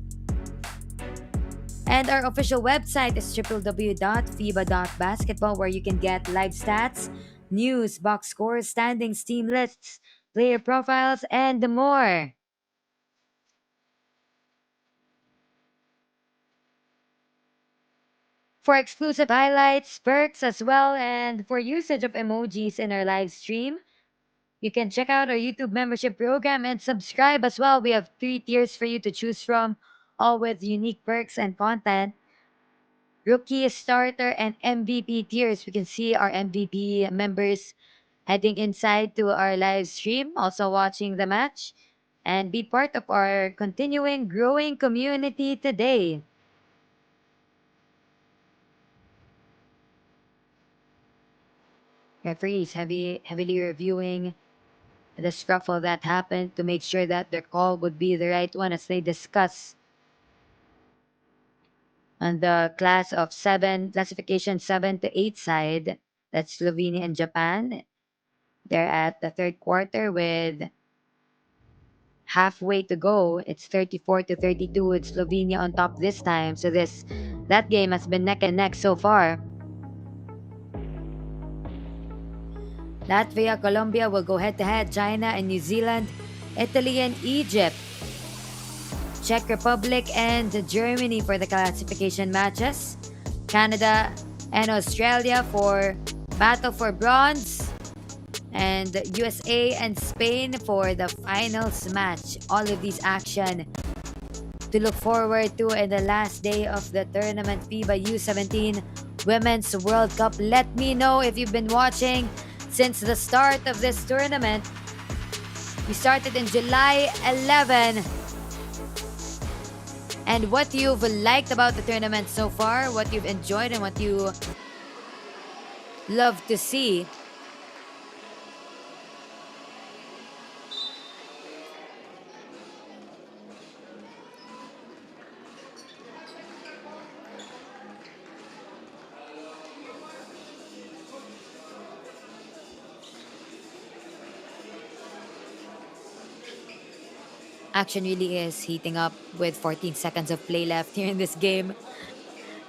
And our official website is www.fiba.basketball, where you can get live stats, news, box scores, standings, team lists, player profiles, and more. For exclusive highlights, perks as well, and for usage of emojis in our live stream, you can check out our YouTube membership program and subscribe as well. We have 3 tiers for you to choose from, all with unique perks and content. Rookie, starter, and MVP tiers. We can see our MVP members heading inside to our live stream, also watching the match, and be part of our continuing growing community today. Referees heavily reviewing the scuffle that happened to make sure that their call would be the right one as they discuss on the classification 7 to 8 side. That's Slovenia and Japan. They're at the third quarter with halfway to go. It's 34-32 with Slovenia on top this time. So that game has been neck and neck so far. Latvia, Colombia will go head-to-head. China and New Zealand, Italy and Egypt, Czech Republic and Germany for the classification matches. Canada and Australia for battle for bronze. And USA and Spain for the finals match. All of these action to look forward to in the last day of the tournament, FIBA U17 Women's World Cup. Let me know if you've been watching since the start of this tournament. We started in July 11. And what you've liked about the tournament so far, what you've enjoyed and what you love to see. Action really is heating up with 14 seconds of play left here in this game.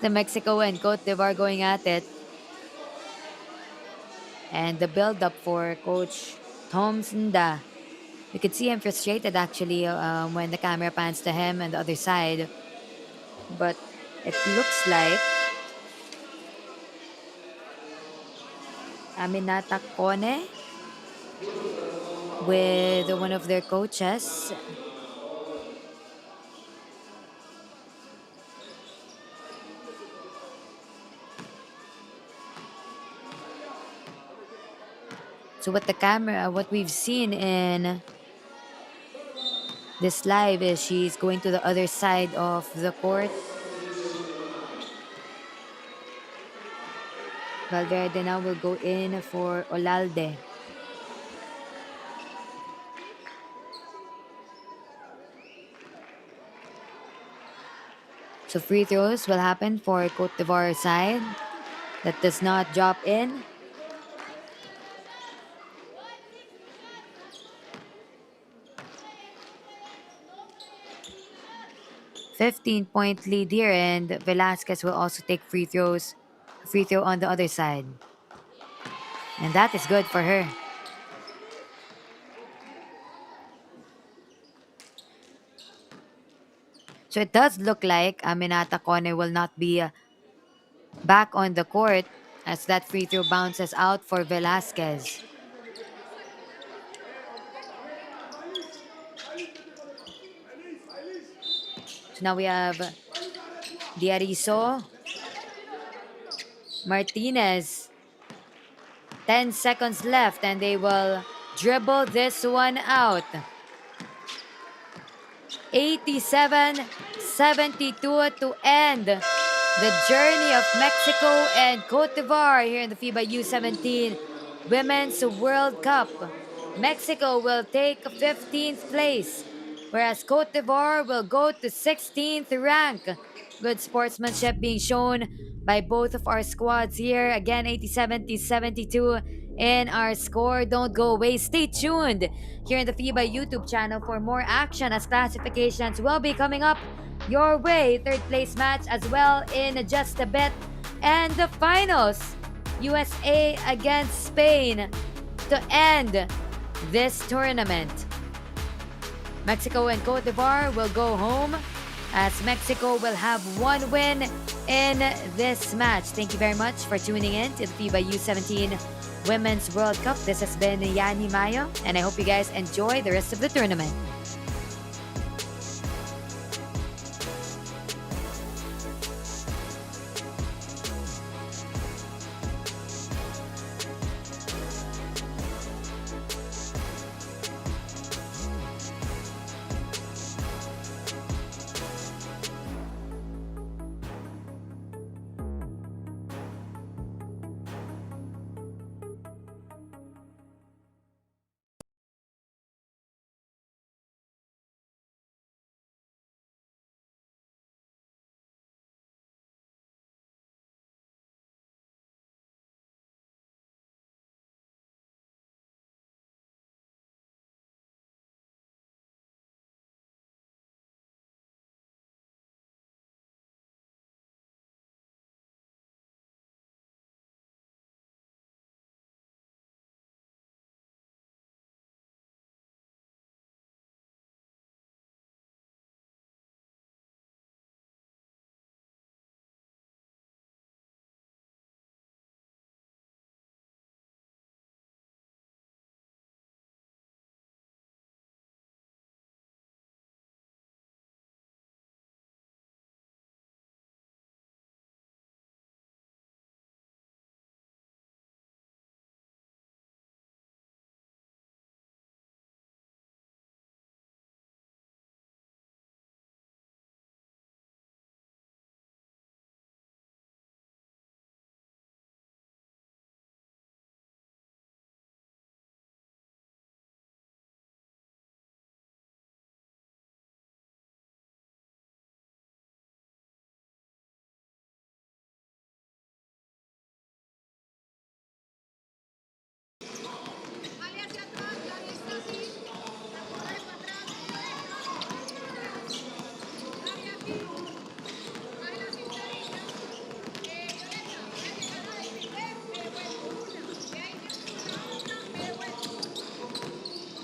The Mexico and Côte d'Ivoire going at it. And the build-up for Coach Tom Sunda. You could see him frustrated actually when the camera pans to him and the other side. But it looks like Aminata Kone with one of their coaches. So what we've seen in this live is she's going to the other side of the court. Valverde now will go in for Olalde. So free throws will happen for Côte d'Ivoire side. That does not drop in. "15-point lead here, and Velasquez will also take free throws. Free throw on the other side. And that is good for her. So it does look like Aminata Kone will not be back on the court as that free throw bounces out for Velasquez. So now we have Diarizo, Martinez. 10 seconds left and they will dribble this one out. 87-72 to end the journey of Mexico and Côte d'Ivoire here in the FIBA U17 Women's World Cup. Mexico will take 15th place, whereas Côte d'Ivoire will go to 16th rank. Good sportsmanship being shown by both of our squads here. Again, 87-72 in our score. Don't go away. Stay tuned here in the FIBA YouTube channel for more action as classifications will be coming up your way. Third place match as well in just a bit. And the finals, USA against Spain to end this tournament. Mexico and Côte d'Ivoire will go home as Mexico will have one win in this match. Thank you very much for tuning in to the FIBA U17 Women's World Cup. This has been Yani Mayo, and I hope you guys enjoy the rest of the tournament. Ali hacia atrás, Dani está así. A correr para atrás. Dani aquí.